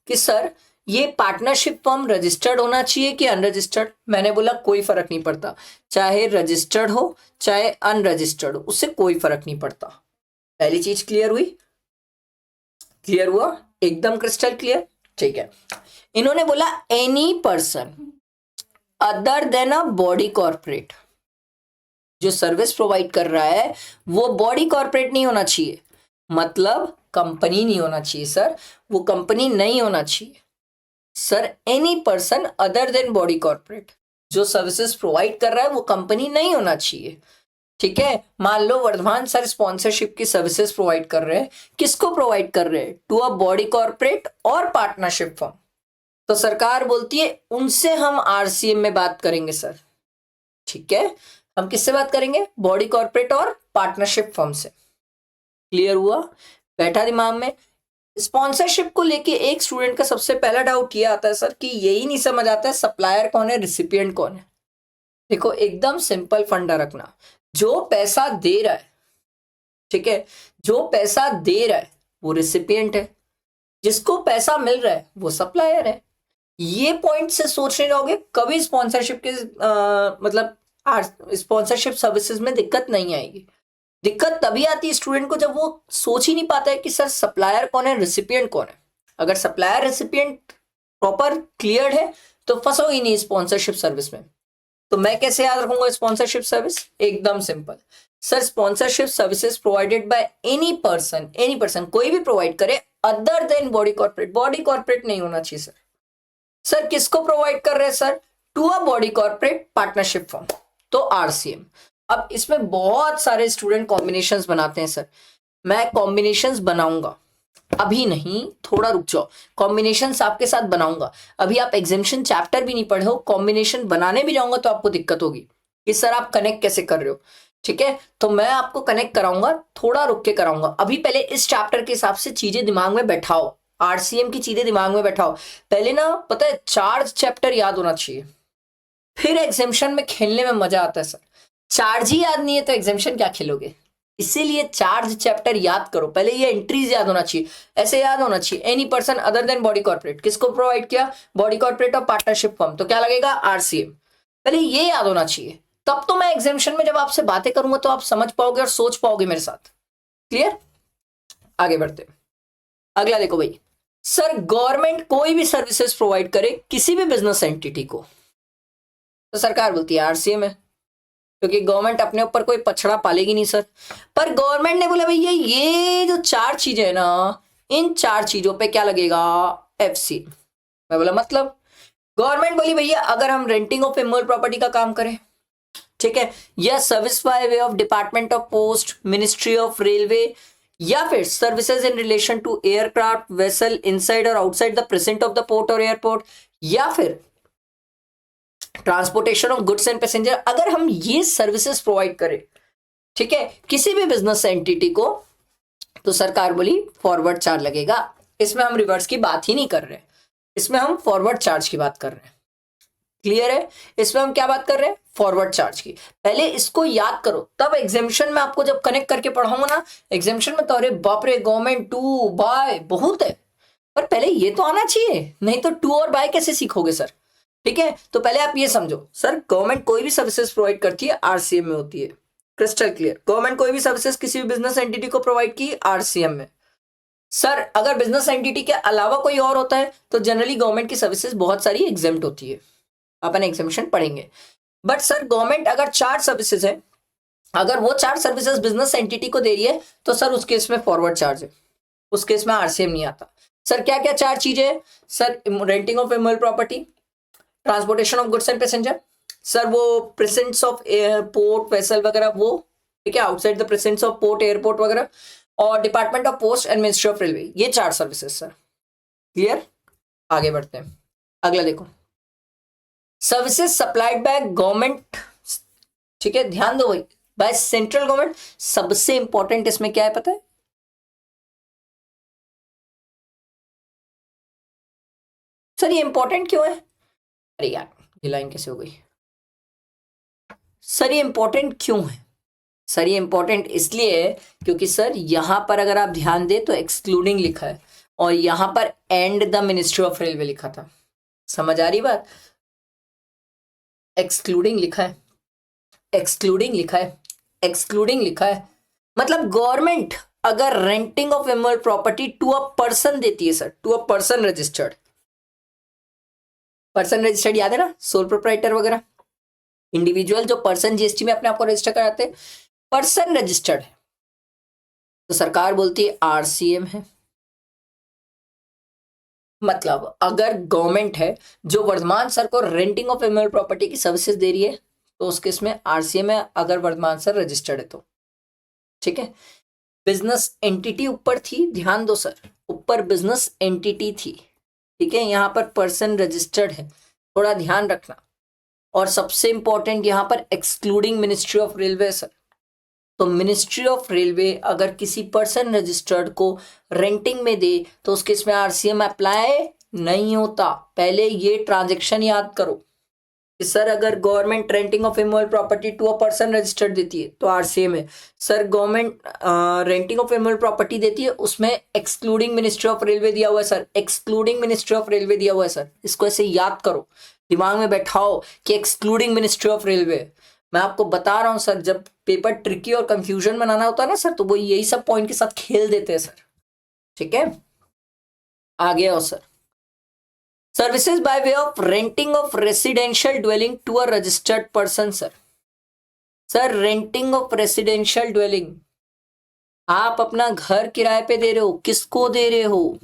कि सर ये पार्टनरशिप फर्म रजिस्टर्ड होना चाहिए कि अनरजिस्टर्ड। मैंने बोला कोई फर्क नहीं पड़ता, चाहे रजिस्टर्ड हो चाहे अनरजिस्टर्ड हो, उससे कोई फर्क नहीं पड़ता। पहली चीज क्लियर हुई? क्लियर हुआ? एकदम क्रिस्टल क्लियर। ठीक है, इन्होंने बोला एनी पर्सन अदर देन अ बॉडी कॉर्पोरेट, जो सर्विस प्रोवाइड कर रहा है वो बॉडी कॉर्पोरेट नहीं होना चाहिए, मतलब कंपनी नहीं होना चाहिए सर, वो कंपनी नहीं होना चाहिए sir. Any person other than body corporate जो सर्विसेज प्रोवाइड कर रहा है वो कंपनी नहीं होना चाहिए। ठीक है, मान लो वर्धमान सर स्पॉन्सरशिप की सर्विसेज प्रोवाइड कर रहे हैं, किसको प्रोवाइड कर रहे हैं? टू अ बॉडी कॉर्पोरेट और पार्टनरशिप फर्म। तो सरकार बोलती है उनसे हम आरसीएम में बात करेंगे सर। ठीक है, हम किससे बात करेंगे? बॉडी कॉर्पोरेट और पार्टनरशिप फर्म से। क्लियर हुआ? बैठा दिमाग में? स्पॉन्सरशिप को लेके एक स्टूडेंट का सबसे पहला डाउट ये आता है सर कि यही नहीं समझ आता है सप्लायर कौन है, रिसिपिएंट कौन है। देखो एकदम सिंपल फंडा रखना, जो पैसा दे रहा है, ठीक है, जो पैसा दे रहा है वो रिसिपिएंट है, जिसको पैसा मिल रहा है वो सप्लायर है। ये पॉइंट से सोचने जाओगे कभी स्पॉन्सरशिप के मतलब स्पॉन्सरशिप सर्विसेज में दिक्कत नहीं आएगी। दिक्कत तभी आती है स्टूडेंट को जब वो सोच ही नहीं पाता है कि सर सप्लायर कौन है, रिसिपिएंट कौन है। अगर सप्लायर रिसिपिएंट प्रॉपर क्लियर है तो फंसो ही नहीं स्पॉन्सरशिप सर्विस में। तो मैं कैसे याद रखूंगा स्पॉन्सरशिप सर्विस? एकदम simple sir, sponsorship services provided bye any person कोई भी प्रोवाइड करे other than body corporate. Body corporate नहीं होना चाहिए सर। सर किसको प्रोवाइड कर रहे हैं sir? To a body corporate partnership firm, तो आरसीएम। अब इसमें बहुत सारे स्टूडेंट कॉम्बिनेशंस बनाते हैं सर, मैं कॉम्बिनेशंस बनाऊंगा, अभी नहीं, थोड़ा रुक जाओ, कॉम्बिनेशंस आपके साथ बनाऊंगा। अभी आप एग्जामिनेशन चैप्टर भी नहीं पढ़े हो, कॉम्बिनेशन बनाने भी जाऊंगा तो आपको दिक्कत होगी कि सर आप कनेक्ट कैसे कर रहे हो। ठीक है, तो मैं आपको कनेक्ट कराऊंगा, थोड़ा रुक के कराऊंगा। अभी पहले इस चैप्टर के हिसाब से चीजें दिमाग में बैठाओ, आरसीएम की चीजें दिमाग में बैठाओ। पहले ना पता है चार्ज चैप्टर याद होना चाहिए, फिर एग्जामिनेशन में खेलने में मजा आता है सर। चार्ज ही याद नहीं है तो एग्जामिनेशन क्या खेलोगे? इसीलिए चार्ज चैप्टर याद करो, पहले ये एंट्रीज याद होना चाहिए। ऐसे याद होना चाहिए, any person other than body corporate, किसको प्रोवाइड किया? बॉडी कॉर्पोरेट और पार्टनरशिप फर्म, तो क्या लगेगा? आरसीएम। पहले ये याद होना चाहिए, तब तो मैं एग्जामिनेशन में जब आपसे बातें करूंगा तो आप समझ पाओगे और सोच पाओगे मेरे साथ। क्लियर? आगे बढ़ते। अगला देखो भाई, सर गवर्नमेंट कोई भी सर्विसेज प्रोवाइड करे किसी भी बिजनेस एंटिटी को, तो सरकार बोलती है आरसीएम है, क्योंकि गवर्नमेंट अपने ऊपर कोई पछड़ा पालेगी नहीं सर। पर गवर्नमेंट ने बोला भैया ये जो चार चीजें है ना, इन चार चीजों पे क्या लगेगा? एफसी। मैं बोला मतलब? गवर्नमेंट बोली भैया अगर हम रेंटिंग ऑफ इमोल प्रॉपर्टी का काम करें, ठीक है, या service by way of department of post, ministry of railway, या फिर services in relation to aircraft vessel inside और outside the present of the port और एयरपोर्ट, या फिर transportation of goods and passenger, अगर हम ये सर्विसेज प्रोवाइड करें, ठीक है, किसी भी बिजनेस एंटिटी को, तो सरकार बोली फॉरवर्ड चार्ज लगेगा। इसमें हम रिवर्स की बात ही नहीं कर रहे, इसमें हम फॉरवर्ड चार्ज की बात कर रहे हैं। क्लियर है? इसमें हम क्या बात कर रहे हैं? फॉरवर्ड चार्ज की। पहले इसको याद करो, तब एग्जामिनेशन में आपको जब कनेक्ट करके पढ़ाऊंगा ना, एग्जामिनेशन में तो अरे बाप रे गवर्नमेंट टू बाय बहुत है, पर पहले ये तो आना चाहिए, नहीं तो टू और बाय कैसे सीखोगे सर। ठीक है, तो पहले आप ये समझो सर, गवर्नमेंट कोई भी सर्विसेज प्रोवाइड करती है आरसीएम में होती है, क्रिस्टल क्लियर। गवर्नमेंट कोई भी सर्विसेज किसी भी बिजनेस एंटिटी को प्रोवाइड की आरसीएम में। सर अगर बिजनेस एंटिटी के अलावा कोई और होता है तो जनरली गवर्नमेंट की सर्विसेज बहुत सारी एग्जेम्प्ट होती है, अपन एग्जेम्पशन पढ़ेंगे। बट सर गवर्नमेंट अगर 4 सर्विसेज है, अगर वो 4 सर्विसेज बिजनेस एंटिटी को दे रही है तो सर उस केस में फॉरवर्ड चार्ज है, उस केस में आरसीएम नहीं आता। सर क्या क्या 4 चीजें है sir? Renting of immovable property, transportation of goods and passenger, sir वो प्रेजेंस ऑफ एयरपोर्ट वेसल वगैरह वो, ठीक है, outside the presence of port airport वगैरह, और department of post and ministry of railway, ये 4 सर्विसेज सर। क्लियर? आगे बढ़ते हैं, अगला देखो, सर्विसेज सप्लाइड बाय गवर्नमेंट, ठीक है, ध्यान दो भाई, बाय सेंट्रल गवर्नमेंट। सबसे इंपॉर्टेंट इसमें क्या है पता है? सर ये इंपॉर्टेंट क्यों है? अरे यार ये लाइन कैसे हो गई? सर ये इंपॉर्टेंट क्यों है? सर ये इंपॉर्टेंट इसलिए है क्योंकि सर यहां पर अगर आप ध्यान दें तो एक्सक्लूडिंग लिखा है और यहां पर and the ministry of railway लिखा था। समझ आ रही बात? एक्सक्लूडिंग लिखा है, एक्सक्लूडिंग लिखा है, एक्सक्लूडिंग लिखा है, मतलब गवर्नमेंट अगर renting of immovable property to a person देती है sir, to a person registered, person registered याद है ना, सोल प्रोप्राइटर वगैरह, इंडिविजुअल जो पर्सन जीएसटी में अपने आप को रजिस्टर कराते हैं, पर्सन रजिस्टर्ड है, तो सरकार बोलती है आरसीएम है। मतलब अगर गवर्नमेंट है जो वर्धमान सर को रेंटिंग ऑफ इमोबल प्रॉपर्टी की सर्विसेज दे रही है तो उस केस में आरसीएम है, अगर वर्धमान सर रजिस्टर्ड है तो। ठीक है, बिजनेस एंटिटी ऊपर थी, ध्यान दो सर, ऊपर बिजनेस एंटिटी थी, ठीक है, यहां पर पर्सन रजिस्टर्ड है, थोड़ा ध्यान रखना। और सबसे इंपॉर्टेंट यहां पर excluding ministry of railway sir, तो मिनिस्ट्री ऑफ रेलवे अगर किसी पर्सन रजिस्टर्ड को रेंटिंग में दे तो उस केस में आरसीएम अप्लाई नहीं होता। पहले ये ट्रांजेक्शन याद करो कि सर अगर government renting of immovable property to a person registered देती है तो आरसीएम है। Sir government renting of immovable property देती है उसमें एक्सक्लूडिंग मिनिस्ट्री ऑफ रेलवे दिया हुआ है sir, excluding ministry of railway दिया हुआ है सर, इसको ऐसे याद करो, दिमाग में बैठाओ कि एक्सक्लूडिंग मिनिस्ट्री ऑफ रेलवे। मैं आपको बता रहा हूं सर, जब पेपर ट्रिकी और कंफ्यूजन बनाना होता है ना सर, तो वो यही सब पॉइंट के साथ खेल देते हैं सर। ठीक है, आगे आओ sir, services by way of renting of residential dwelling to a registered person sir. Sir renting of residential dwelling, आप अपना घर किराए पे दे रहे हो, किसको दे रहे हो?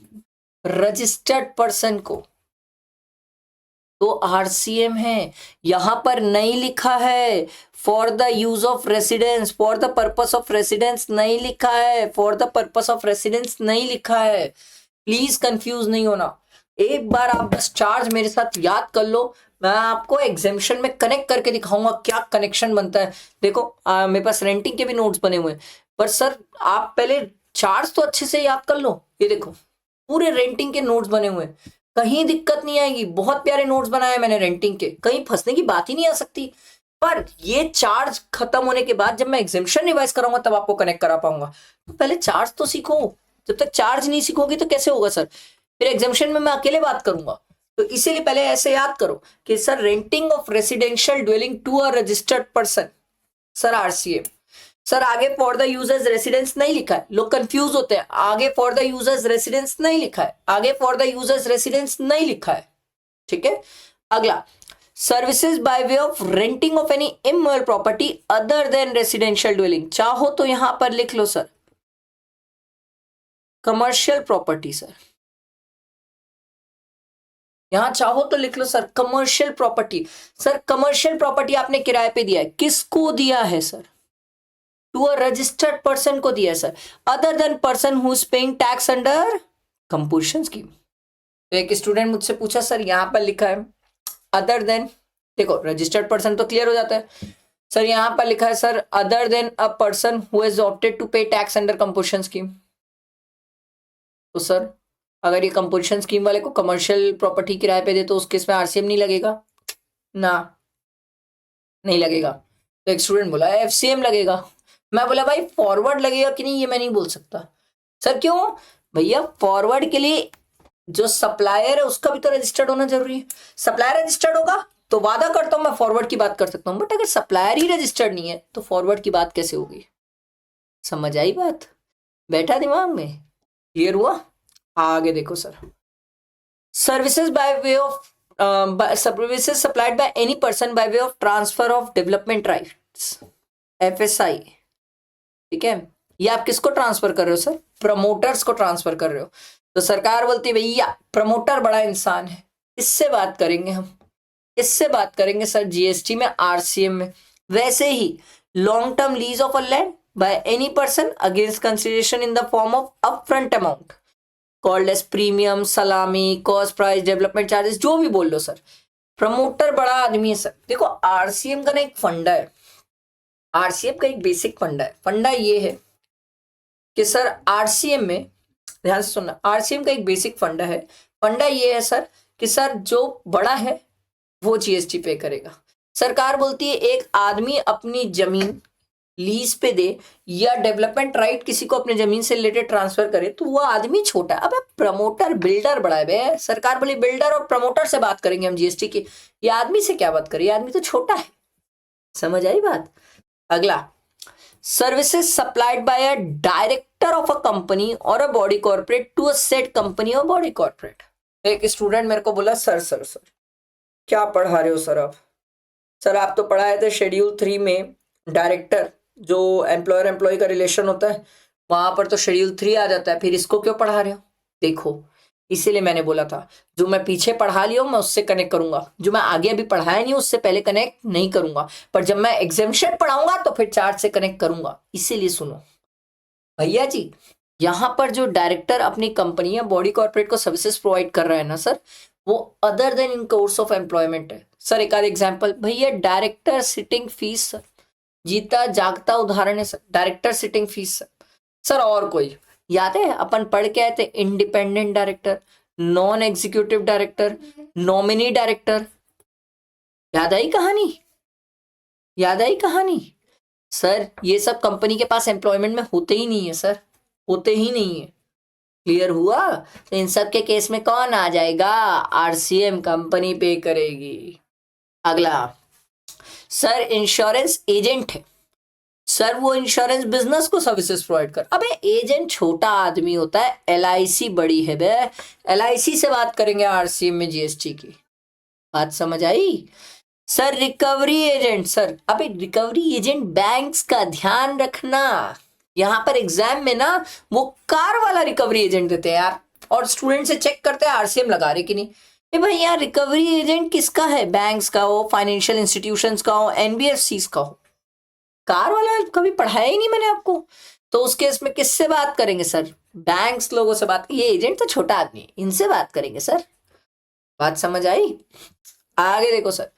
रजिस्टर्ड पर्सन को, तो आरसीएम है। यहां पर नहीं लिखा है for the use of residence, for the purpose of residence नहीं लिखा है, for the purpose of residence नहीं लिखा है, प्लीज कंफ्यूज नहीं होना। एक बार आप बस चार्ज मेरे साथ याद कर लो, मैं आपको एग्जामिशन में कनेक्ट करके दिखाऊंगा क्या कनेक्शन बनता है। देखो मेरे पास रेंटिंग के भी नोट्स बने हुए हैं, पर सर आप पहले चार्ज तो अच्छे से याद कर लो। ये देखो पूरे रेंटिंग के नोट्स बने हुए हैं, कहीं दिक्कत नहीं आएगी, बहुत प्यारे नोट्स बनाए मैंने रेंटिंग के, कहीं फंसने की बात ही नहीं आ सकती। पर ये चार्ज खत्म होने के बाद जब मैं एग्जामिशन रिवाइज कराऊंगा तब आपको कनेक्ट करा पाऊंगा। तो पहले चार्ज तो सीखो, जब तक चार्ज नहीं सीखोगे तो कैसे होगा सर, फिर एग्जामिशन में मैं अकेले बात करूंगा। तो इसीलिए पहले ऐसे याद करो कि sir renting of residential dwelling to a registered person, sir RCM. Sir आगे फॉर द यूजर्स रेसिडेंस नहीं लिखा है, लोग कंफ्यूज होते हैं, आगे फॉर द यूजर्स रेसिडेंस नहीं लिखा है, आगे फॉर द यूजर्स रेसिडेंस नहीं लिखा है। ठीक है, अगला, services by way of renting of any immovable property other than residential dwelling, चाहो तो यहां पर लिख लो सर कमर्शियल प्रॉपर्टी सर, यहां चाहो तो लिख लो sir commercial property. Sir commercial property आपने किराए पे दिया है, किसको दिया है sir? To a registered person को दिया है sir, other than person who is paying tax under composition scheme. तो एक स्टूडेंट मुझसे पूछा सर यहां पर लिखा है अदर देन, देखो रजिस्टर्ड पर्सन तो क्लियर हो जाता है सर, यहां पर लिखा है sir other than a person who has opted to pay tax under composition scheme. तो सर अगर ये कंपोजिशन स्कीम वाले को कमर्शियल प्रॉपर्टी किराए पे दे तो उस केस में आरसीएम नहीं लगेगा ना, नहीं लगेगा। तो एक स्टूडेंट बोला एफसीएम लगेगा, मैं बोला भाई फॉरवर्ड लगेगा कि नहीं ये मैं नहीं बोल सकता। सर क्यों? भैया फॉरवर्ड के लिए जो सप्लायर है उसका भी तो रजिस्टर्ड होना जरूरी है। सप्लायर रजिस्टर्ड होगा तो वादा करता हूं मैं फॉरवर्ड की बात कर सकता हूं, बट अगर सप्लायर ही रजिस्टर्ड नहीं है तो फॉरवर्ड की बात कैसे होगी? समझ आई बात? बैठा दिमाग में? क्लियर हुआ? आगे देखो sir, services by way of services supplied bye any person by way of transfer of development rights, FSI। ठीक है, ये आप किसको ट्रांसफर कर रहे हो सर? प्रमोटर्स को ट्रांसफर कर रहे हो। तो सरकार बोलती है भैया प्रमोटर बड़ा इंसान है, इससे बात करेंगे हम, इससे बात करेंगे सर GST में, RCM में। वैसे ही long term lease of a land by any person against consideration in the form of upfront amount called as premium, सलामी, कॉस्ट प्राइस, डेवलपमेंट चार्जेस, जो भी बोल लो सर। प्रमोटर बड़ा आदमी है सर। देखो RCM का ना एक फंडा है, RCM का एक बेसिक फंडा है। फंडा ये है कि सर RCM में, ध्यान से सुनना, RCM का एक बेसिक फंडा है। फंडा ये है सर कि सर जो बड़ा है वो GST पे करेगा। सरकार बोलती है एक आदमी अपनी जमीन लीज पे दे या डेवलपमेंट राइट किसी को अपने जमीन से रिलेटेड ट्रांसफर करे तो वो आदमी छोटा है। अब प्रमोटर बिल्डर बड़ा है बे। सरकार बोली बिल्डर और प्रमोटर से बात करेंगे हम GST की, ये आदमी से क्या बात करें, ये आदमी तो छोटा है। समझ आई बात? अगला, services supplied by a director of a company और a body corporate to a set company और बॉडी कॉर्पोरेट। एक स्टूडेंट मेरे को बोला सर सर सर क्या पढ़ा रहे हो सर आप? सर आप तो पढ़ाए थे शेड्यूल 3 में डायरेक्टर, जो एम्प्लॉयर एम्प्लॉय का रिलेशन होता है वहां पर तो शेड्यूल 3 आ जाता है, फिर इसको क्यों पढ़ा रहे हो? देखो इसीलिए मैंने बोला था जो मैं पीछे पढ़ा लिया हूं मैं उससे कनेक्ट करूंगा, जो मैं आगे अभी पढ़ाया नहीं उससे पहले कनेक्ट नहीं करूंगा, पर जब मैं एग्जामिशन पढ़ाऊंगा तो फिर चार्ट से कनेक्ट करूंगा। इसीलिए सुनो भैया जी, यहां पर जो डायरेक्टर अपनी कंपनी या बॉडी कॉर्पोरेट को सर्विसेज प्रोवाइड कर रहा है ना सर, वो other then in course of employment है। सर एक आध एग्जाम्पल, भैया डायरेक्टर सिटिंग फीस सर, जीता जागता उदाहरण है sir director sitting fees sir. Sir और कोई याद है अपन पढ़ के आए थे? Independent director, non executive director, nominee director. याद आई कहानी? याद आई कहानी? सर ये सब कंपनी के पास एम्प्लॉयमेंट में होते ही नहीं है सर, होते ही नहीं है। क्लियर हुआ? तो इन सब के केस में कौन आ जाएगा? RCM कंपनी पे करेगी। अगला, सर इंश्योरेंस एजेंट है सर, वो इंश्योरेंस बिजनेस को सर्विसेज प्रोवाइड कर। अबे एजेंट छोटा आदमी होता है, LIC बड़ी है बे, LIC से बात करेंगे RCM में GST की। बात समझ आई? सर रिकवरी एजेंट, सर अबे रिकवरी एजेंट बैंक्स का, ध्यान रखना यहां पर एग्जाम में ना वो कार वाला रिकवरी एजेंट देते हैं यार, और स्टूडेंट से चेक करते हैं RCM लगा रहे कि नहीं। भाई यार रिकवरी एजेंट किसका है? बैंक्स का हो, फाइनेंशियल इंस्टीट्यूशंस का हो, NBFCs का हो। कार वाला कभी पढ़ाया ही नहीं मैंने आपको। तो उस केस में किससे बात करेंगे सर? बैंक्स लोगों से बात। ये एजेंट तो छोटा आदमी है, इनसे बात करेंगे सर। बात समझ आई? आगे देखो sir,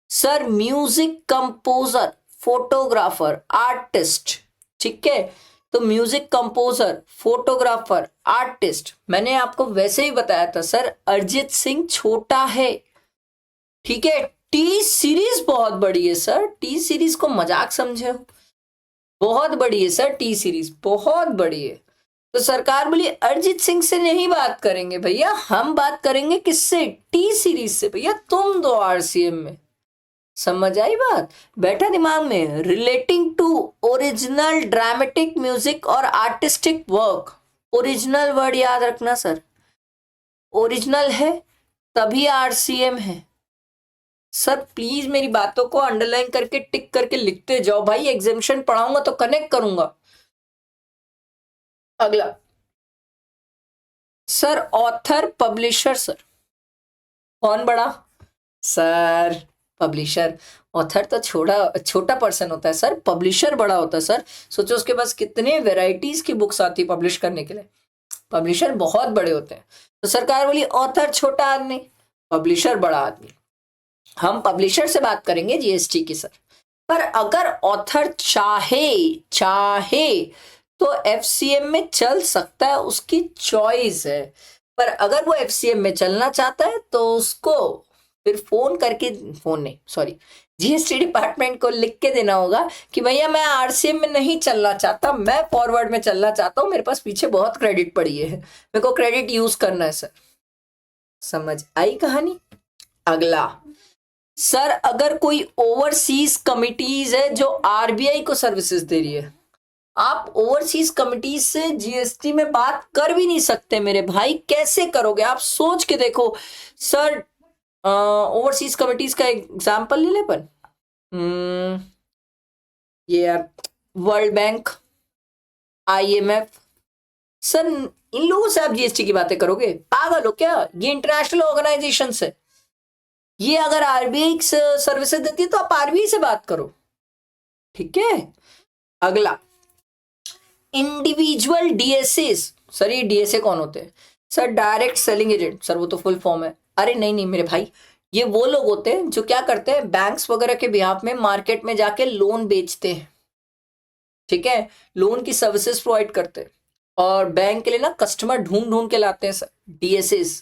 sir music composer, photographer, artist. ठीक है, तो म्यूजिक कंपोजर, फोटोग्राफर, आर्टिस्ट, मैंने आपको वैसे ही बताया था सर अरिजीत सिंह छोटा है। ठीक है, T सीरीज बहुत बड़ी है सर, T सीरीज को मजाक समझे हो? बहुत बड़ी है सर, T सीरीज बहुत बड़ी है। तो सरकार बोली अरिजीत सिंह से नहीं बात करेंगे भैया, हम बात करेंगे किससे? T सीरीज से। भैया तुम दो RCM में। समझ आई बात? बैठा दिमाग में? Relating to original dramatic music और आर्टिस्टिक वर्क। ओरिजिनल वर्ड याद रखना सर, ओरिजिनल है तभी RCM है। सर प्लीज मेरी बातों को अंडरलाइन करके टिक करके लिखते जाओ भाई, एग्जामिशन पढ़ाऊंगा तो कनेक्ट करूंगा। अगला, सर ऑथर पब्लिशर, सर कौन बड़ा? Sir publisher. ऑथर तो छोटा पर्सन होता है सर, पब्लिशर बड़ा होता है सर। सोचो उसके पास कितने वेराइटीज की बुक्स आती है पब्लिश करने के लिए, पब्लिशर बहुत बड़े होते हैं। तो सरकार बोली ऑथर छोटा आदमी, पब्लिशर बड़ा आदमी। हम पब्लिशर से बात करेंगे GST की सर। पर अगर ऑथर चाहे तो FCM में चल सकता है, उसकी चॉइस है। पर अगर वो FCM में चलना चाहता है तो उसको फिर GST डिपार्टमेंट को लिख के देना होगा कि भैया मैं RCM में नहीं चलना चाहता, मैं फॉरवर्ड में चलना चाहता हूँ, मेरे पास पीछे बहुत क्रेडिट पड़ी है, मेरे को क्रेडिट यूज करना है सर। समझ आई कहानी। अगला सर, अगर कोई ओवरसीज कमिटीज है जो आरबीआई को सर्विसेज दे रही है, आप ओवरसीज कमिटीज से जीएसटी में बात कर भी नहीं सकते मेरे भाई, कैसे करोगे आप सोच के देखो सर। ओवरसीज कमिटीज का एग्जांपल ले ले अपन। ये यार वर्ल्ड बैंक, आईएमएफ, सर इन लोगों से आप जीएसटी की बातें करोगे? पागल हो क्या? ये इंटरनेशनल ऑर्गेनाइजेशन है। ये अगर आरबीआई सर्विसेज देती है तो आप आरबीआई से बात करो, ठीक है। अगला इंडिविजुअल डीएसएस। सर ये डीएसए कौन होते हैं? Sir direct selling agent. Sir वो तो फुल फॉर्म है। अरे नहीं नहीं मेरे भाई, ये वो लोग होते हैं जो क्या करते हैं, बैंक्स वगैरह के बिहाफ में मार्केट में जाके लोन बेचते हैं, ठीक है, लोन की सर्विसेज प्रोवाइड करते हैं और बैंक के लिए ना कस्टमर ढूंढ ढूंढ के लाते हैं सर, डीएसएस।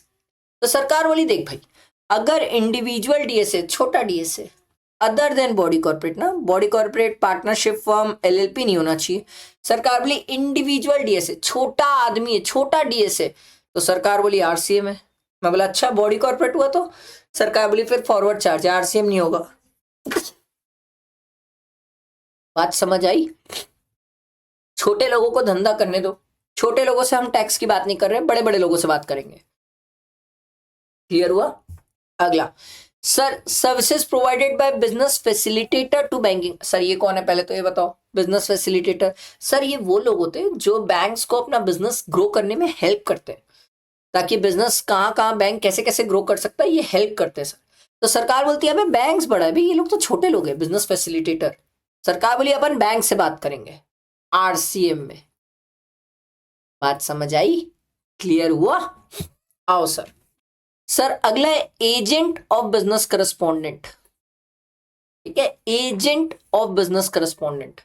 तो सरकार बोली देख भाई, अगर इंडिविजुअल डीएसए, छोटा DSA other than body corporate ना, body corporate, partnership firm, LLP नहीं होना चाहिए। सरकार बोली इंडिविजुअल डीएसए, छोटा आदमी है, छोटा डीएसए, तो सरकार बोली आरसीएम है। मैं बोला अच्छा बॉडी कॉर्पोरेट हुआ तो? सरकार बोली फिर फॉरवर्ड चार्ज है, आरसीएम नहीं होगा। बात समझ आई? छोटे लोगों को धंधा करने दो, छोटे लोगों से हम टैक्स की बात नहीं कर रहे, बड़े बड़े लोगों से बात करेंगे। क्लियर हुआ? अगला sir, services provided by business facilitator to banking. Sir ये कौन है पहले तो ये बताओ, बिजनेस फैसिलिटेटर। सर ये वो लोग होते हैं जो बैंक्स को अपना बिजनेस ग्रो करने में हेल्प करते हैं, ताकि बिजनेस कहाँ कहाँ बैंक कैसे कैसे ग्रो कर सकता है, ये हेल्प करते हैं सर। तो सरकार बोलती है अबे बैंक्स बड़ा है भाई, ये लोग तो छोटे लोग हैं, बिजनेस फैसिलिटेटर। सरकार बोली अपन बैंक से बात करेंगे आरसीएम में। बात समझ आई? क्लियर हुआ? आओ सर। सर अगला है एजेंट ऑफ बिजनेस करस्पॉन्डेंट, ठीक है, agent of business correspondent.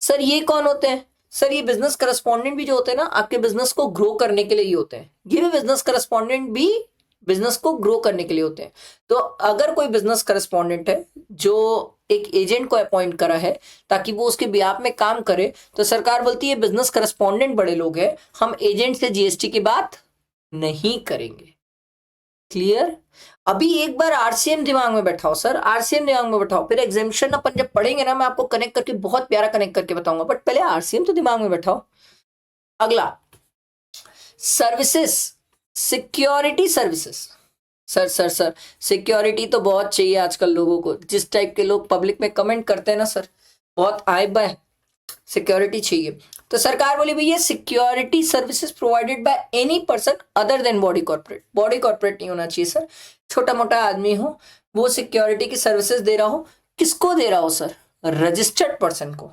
Sir ये कौन होते हैं? सर ये बिजनेस करस्पॉन्डेंट भी जो होते हैं ना, आपके बिजनेस को ग्रो करने के लिए ही होते हैं। ये भी बिजनेस करस्पॉन्डेंट भी बिजनेस को ग्रो करने के लिए होते हैं। तो अगर कोई बिजनेस करस्पॉन्डेंट है जो एक एजेंट को अपॉइंट करा है ताकि वो उसके बिहाफ में काम करे, तो सरकार बोलती है बिजनेस करस्पॉन्डेंट बड़े लोग हैं, हम एजेंट से जीएसटी की बात नहीं करेंगे। क्लियर? अभी एक बार आरसीएम दिमाग में बैठाओ सर, आरसीएम दिमाग में बैठाओ, फिर एग्जामिनेशन अपन जब पढ़ेंगे ना, मैं आपको कनेक्ट करके बहुत प्यारा कनेक्ट करके बताऊंगा, बट पहले आरसीएम तो दिमाग में बैठाओ। अगला services, security services. Sir sir sir security तो बहुत चाहिए आजकल लोगों को, जिस टाइप के लोग पब्लिक में कमेंट करते हैं ना सर, बहुत आए बाय सिक्योरिटी चाहिए। तो सरकार बोली भैया security services provided bye any person other than body corporate. Body corporate नहीं होना चाहिए सर, छोटा मोटा आदमी हो वो सिक्योरिटी की सर्विसेज दे रहा हो। किसको दे रहा हो सर? रजिस्टर्ड पर्सन को,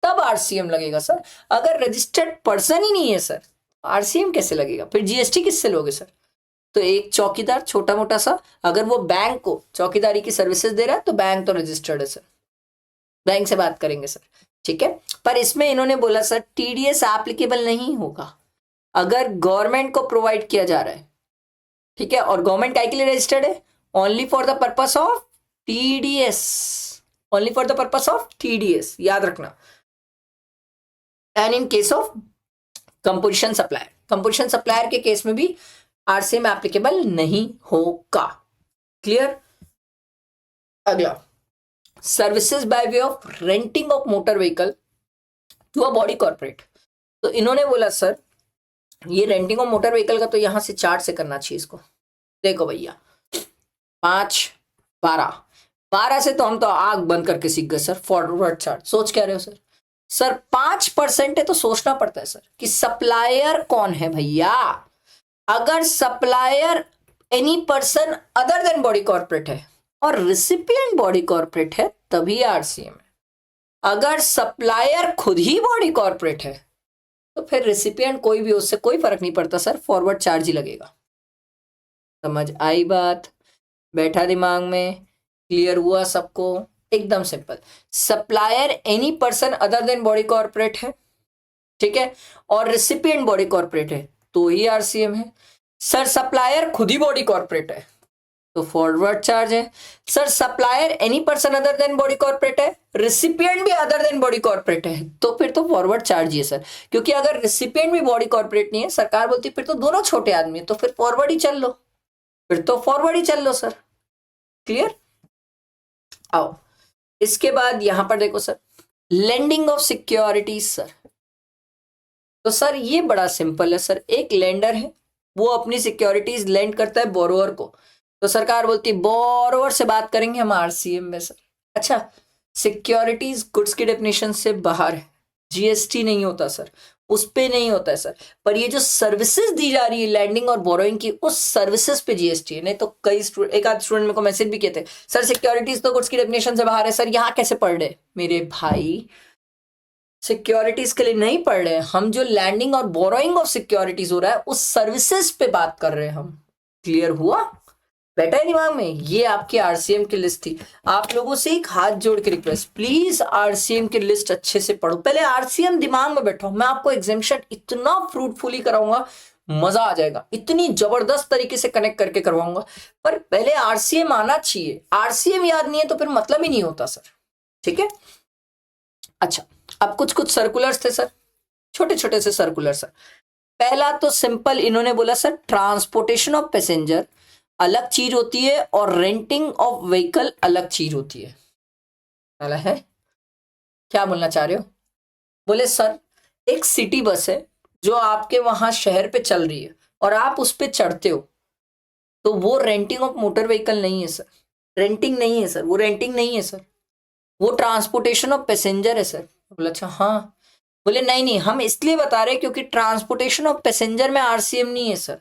तब आरसीएम लगेगा सर। अगर रजिस्टर्ड पर्सन ही नहीं है सर, आरसीएम कैसे लगेगा? फिर जीएसटी किससे लोगे सर? तो एक चौकीदार छोटा मोटा सा, अगर वो बैंक को चौकीदारी की सर्विसेज दे रहा है तो बैंक तो रजिस्टर्ड है सर, बैंक से बात करेंगे सर, ठीक है। पर इसमें इन्होंने बोला सर टीडीएस एप्लीकेबल नहीं होगा अगर गवर्नमेंट को प्रोवाइड किया जा रहा है, ठीक है, और गवर्नमेंट काय के लिए रजिस्टर्ड है? Only for the purpose of TDS, only for the purpose of TDS, याद रखना। And in case of composition supplier, composition supplier के केस में भी आरसीएम एप्लीकेबल नहीं होगा। क्लियर? अगला services by way of renting of motor vehicle to a body corporate. तो इन्होंने बोला सर ये रेंटिंग ऑफ मोटर व्हीकल का तो यहां से चार्ट से करना चाहिए इसको। देखो भैया 5 12 12 से तो हम तो आग बंद करके सीख गए सर, फॉरवर्ड चार्ट। सोच क्या रहे हो सर? सर 5% है तो सोचना पड़ता है सर कि सप्लायर कौन है भैया। अगर supplier any person other than body corporate है और रिसिपिएंट बॉडी कॉर्पोरेट है तभी आरसीएम है। अगर सप्लायर खुद ही बॉडी कॉर्पोरेट है तो फिर रिसिपिएंट कोई भी, उससे कोई फर्क नहीं पड़ता सर, फॉरवर्ड चार्ज ही लगेगा। समझ आई बात? बैठा दिमाग में? क्लियर हुआ सबको? एकदम simple. Supplier any person other than body corporate है, ठीक है, और रिसिपिएंट बॉडी कॉर्पोरेट है तो ही आरसीएम है। सर सप्लायर खुद ही बॉडी कॉर्पोरेट है तो फॉरवर्ड चार्ज है। Sir supplier any person other than body corporate है, रिसिपिएंट भी अदर देन बॉडी कॉर्पोरेट है तो फिर तो फॉरवर्ड चार्ज ही है सर, क्योंकि अगर रिसिपिएंट भी बॉडी कॉर्पोरेट नहीं है, सरकार बोलती फिर तो दोनों छोटे आदमी, तो फिर फॉरवर्ड ही चल लो। फिर तो फॉरवर्ड ही चल लो सर। क्लियर? आओ, इसके बाद यहां पर देखो sir, lending of securities sir. तो सर ये बड़ा सिंपल है सर, एक लेंडर है, वो अपनी सिक्योरिटीज लेंड करता है बोरोवर को, तो सरकार बोलती है बोरोवर से बात करेंगे हम आरसीएम में सर। अच्छा, सिक्योरिटीज गुड्स की डेफिनेशन से बाहर है, जीएसटी नहीं होता सर, उस पे नहीं होता है सर, पर ये जो सर्विसेज दी जा रही है लैंडिंग और बोरोइंग की, उस सर्विसेज पे जीएसटी है। नहीं तो कई एक आध स्टूडेंट मेरे को मैसेज भी किए थे, सर सिक्योरिटीज तो गुड्स की डेफिनेशन से बाहर है सर, यहाँ कैसे पढ़ रहे? मेरे भाई, सिक्योरिटीज के लिए नहीं पढ़ रहे हैं हम, जो लैंडिंग और बोरोइंग ऑफ सिक्योरिटीज हो रहा है उस सर्विसेज पे बात कर रहे हैं हम। क्लियर हुआ? बैठा है दिमाग में? ये आपकी आरसीएम की लिस्ट थी। आप लोगों से एक हाथ जोड़ के रिक्वेस्ट, प्लीज आरसीएम की लिस्ट अच्छे से पढ़ो, पहले आरसीएम दिमाग में बैठो। मैं आपको एग्जामिनेशन इतना फ्रूटफुली कराऊंगा, मजा आ जाएगा, इतनी जबरदस्त तरीके से कनेक्ट करके करवाऊंगा, पर पहले आरसीएम आना चाहिए। आरसीएम याद नहीं है तो फिर मतलब ही नहीं होता सर। ठीक है? अच्छा, अब कुछ कुछ सर्कुलर्स थे सर, छोटे छोटे से सर्कुलर सर। पहला तो सिंपल इन्होंने बोला सर, ट्रांसपोर्टेशन ऑफ पैसेंजर अलग चीज होती है और रेंटिंग ऑफ व्हीकल अलग चीज होती है। है क्या बोलना चाह रहे हो? बोले सर, एक सिटी बस है जो आपके वहां शहर पे चल रही है और आप उस पे चढ़ते हो, तो वो रेंटिंग ऑफ मोटर व्हीकल नहीं है सर, रेंटिंग नहीं है सर, वो रेंटिंग नहीं है सर, वो ट्रांसपोर्टेशन ऑफ पैसेंजर है सर। बोला अच्छा हाँ। बोले नहीं नहीं, हम इसलिए बता रहे हैं क्योंकि ट्रांसपोर्टेशन ऑफ पैसेंजर में आरसीएम नहीं है सर,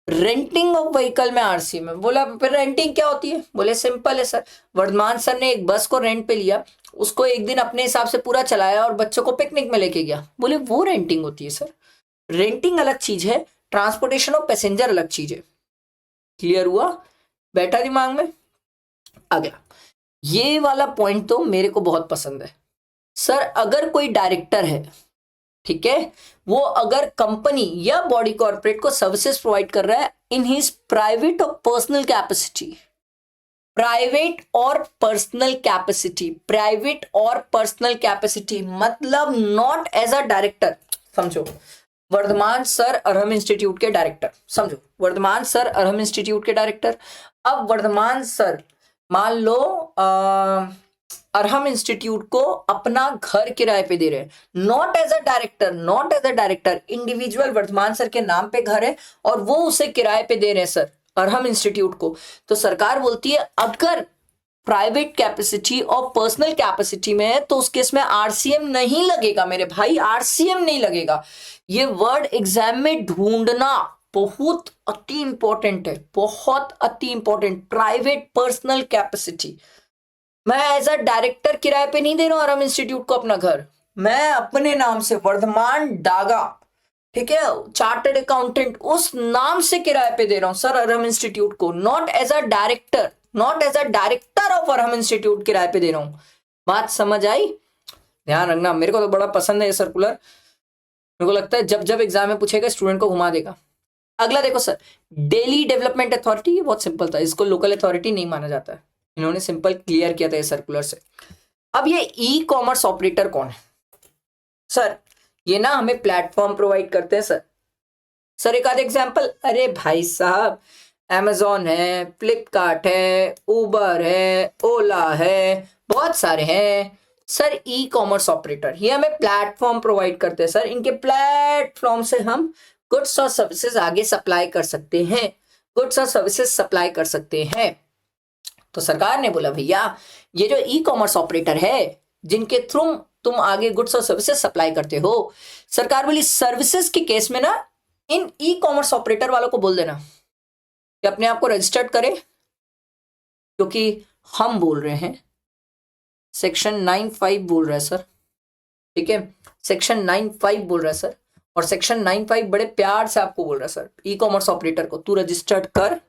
रेंटिंग ऑफ व्हीकल में आरसीएम है। बोला फिर रेंटिंग क्या होती है? बोले सिंपल है सर, वर्धमान सर ने एक बस को रेंट पे लिया, उसको एक दिन अपने हिसाब से पूरा चलाया और बच्चों को पिकनिक में लेके गया। बोले वो रेंटिंग होती है सर, रेंटिंग अलग चीज है, ट्रांसपोर्टेशन ऑफ पैसेंजर अलग चीज है। क्लियर हुआ? बैठा दिमाग में? अगला, ये वाला पॉइंट तो मेरे को बहुत पसंद है सर। अगर कोई डायरेक्टर है, ठीक है, वो अगर कंपनी या बॉडी कॉर्पोरेट को सर्विसेज प्रोवाइड कर रहा है इन हिज प्राइवेट और पर्सनल कैपेसिटी, प्राइवेट और पर्सनल कैपेसिटी, प्राइवेट और पर्सनल कैपेसिटी मतलब नॉट एज अ डायरेक्टर। समझो, वर्धमान सर अरहम इंस्टीट्यूट के डायरेक्टर, समझो वर्धमान सर अरहम इंस्टीट्यूट के डायरेक्टर। अब वर्धमान सर मान लो अरहम इंस्टीट्यूट को अपना घर किराए पे दे रहे हैं, not as a director, not as a director, individual Vardhaman sir के नाम पे घर है और वो उसे किराए पे दे रहे हैं सर अरहम इंस्टीट्यूट को। तो सरकार बोलती है अगर प्राइवेट कैपेसिटी और पर्सनल कैपेसिटी में है तो उस केस में आरसीएम नहीं लगेगा मेरे भाई, आरसीएम नहीं लगेगा। ये वर्ड एग्जाम में ढूंढना बहुत अति इंपॉर्टेंट है, बहुत अति इंपॉर्टेंट। प्राइवेट पर्सनल कैपेसिटी, मैं एज अ डायरेक्टर किराए पे नहीं दे रहा हूं अरहम इंस्टीट्यूट को अपना घर, मैं अपने नाम से वर्धमान डागा, ठीक है, चार्टर्ड अकाउंटेंट, उस नाम से किराए पे दे रहा हूं सर अरहम इंस्टीट्यूट को, not as a director, not as a director of Arham institute किराए पे दे रहा हूं। बात समझ आई? ध्यान रखना, मेरे को तो बड़ा पसंद है ये सर्कुलर, मेरे को लगता है जब जब एग्जाम में पूछेगा स्टूडेंट को घुमा देगा। अगला देखो सर, डेली डेवलपमेंट अथॉरिटी, ये बहुत सिंपल था, इसको लोकल अथॉरिटी नहीं माना जाता है, इन्होंने सिंपल क्लियर किया था ये सर्कुलर से। अब ये ई कॉमर्स ऑपरेटर कौन है सर? ये ना हमें प्लेटफॉर्म प्रोवाइड करते हैं सर। सर एक आध एग्जांपल, अरे भाई साहब, अमेजॉन है, फ्लिपकार्ट है, उबर है, ओला है, बहुत सारे हैं सर ई कॉमर्स ऑपरेटर। ये हमें प्लेटफॉर्म प्रोवाइड करते हैं सर, इनके प्लेटफॉर्म से हम गुड्स और सर्विसेज आगे सप्लाई कर सकते हैं, गुड्स और सर्विसेज सप्लाई कर सकते हैं। तो सरकार ने बोला भैया ये जो ई कॉमर्स ऑपरेटर है जिनके थ्रू तुम आगे गुड्स और सर्विसेज सप्लाई करते हो, सरकार बोली सर्विसेज के केस में ना इन ई कॉमर्स ऑपरेटर वालों को बोल देना कि अपने आप को रजिस्टर्ड करें, क्योंकि हम बोल रहे हैं सेक्शन 9(5) बोल रहा है सर, ठीक है, सेक्शन 9(5) बोल रहा है सर, और सेक्शन 9(5) बड़े प्यार से आपको बोल रहा है सर, ई कॉमर्स ऑपरेटर को तू रजिस्टर्ड कर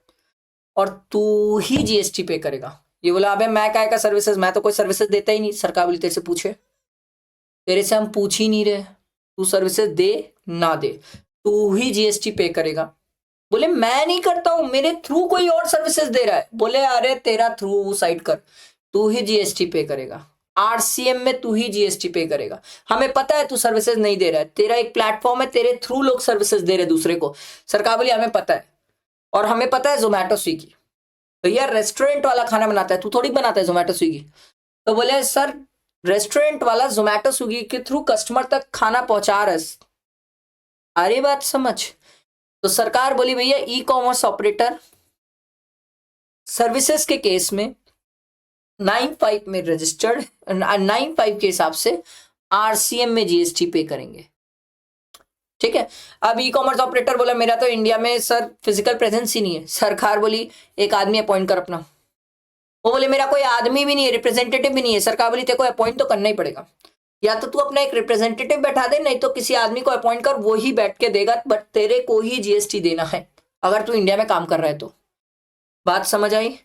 और तू ही जीएसटी पे करेगा। ये बोला अबे मैं क्या का सर्विसेज, मैं तो कोई सर्विसेज देता ही नहीं। सरकार बोली तेरे से पूछे, तेरे से हम पूछ ही नहीं रहे, तू सर्विसेज दे ना दे तू ही जीएसटी पे करेगा। बोले मैं नहीं करता हूं, मेरे थ्रू कोई और सर्विसेज दे रहा है। बोले अरे तेरा थ्रू साइड कर, तू ही जीएसटी पे करेगा, आरसीएम में तू ही जीएसटी पे करेगा। हमें पता है तू सर्विसेज नहीं दे रहा है, तेरा एक प्लेटफॉर्म है, तेरे थ्रू लोग सर्विसेज दे रहे दूसरे को। सरकार बोली हमें पता है, और हमें पता है जोमेटो स्विगी, भैया रेस्टोरेंट वाला खाना बनाता है, तू थोड़ी बनाता है जोमेटो स्विगी। तो बोले सर रेस्टोरेंट वाला जोमेटो स्विगी के थ्रू कस्टमर तक खाना पहुंचा रहा है। अरे बात समझ। तो सरकार बोली भैया ई कॉमर्स ऑपरेटर सर्विसेज के केस में 95 में रजिस्टर्ड 95 के हिसाब से आरसीएम में जीएसटी पे करेंगे। ठीक है। अब ई कॉमर्स ऑपरेटर बोला मेरा तो इंडिया में सर फिजिकल प्रेजेंस ही नहीं है। सरकार बोली एक आदमी अपॉइंट कर अपना। वो बोले मेरा कोई आदमी भी नहीं है, रिप्रेजेंटेटिव भी नहीं है। सरकार बोली तेरे को अपॉइंट तो करना ही पड़ेगा, या तो तू अपना एक रिप्रेजेंटेटिव बैठा दे, नहीं तो किसी आदमी को अपॉइंट कर, वो ही बैठ के देगा, बट तेरे को ही जीएसटी देना है अगर तू इंडिया में काम कर रहा है तो। बात समझ आई?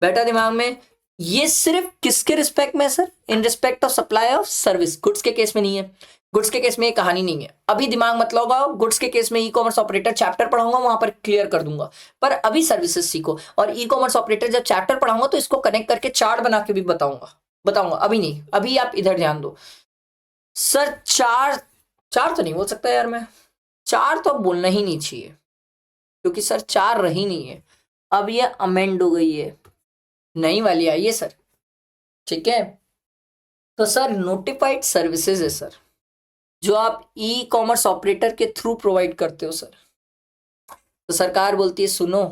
बैठा दिमाग में। ये सिर्फ किसके रिस्पेक्ट में sir? In respect of supply of service. Goods के केस में नहीं है, गुड्स के केस में ये कहानी नहीं है। अभी दिमाग मत लगाओ, गुड्स के केस में ई कॉमर्स ऑपरेटर चैप्टर पढ़ाऊंगा, वहां पर क्लियर कर दूंगा। पर अभी सर्विसेज सीखो, और ई कॉमर्स ऑपरेटर जब चैप्टर पढ़ाऊंगा तो इसको कनेक्ट करके चार्ट बना के भी बताऊंगा अभी नहीं। अभी आप इधर ध्यान दो सर। चार तो नहीं बोल सकता यार मैं, चार तो अब बोलना ही नहीं चाहिए, क्योंकि सर चार रही नहीं है, अब ये अमेंड हो गई है, नई वाली आई है सर। ठीक है। तो सर नोटिफाइड सर्विसेज है सर, जो आप ई कॉमर्स ऑपरेटर के थ्रू प्रोवाइड करते हो सर। तो सरकार बोलती है सुनो,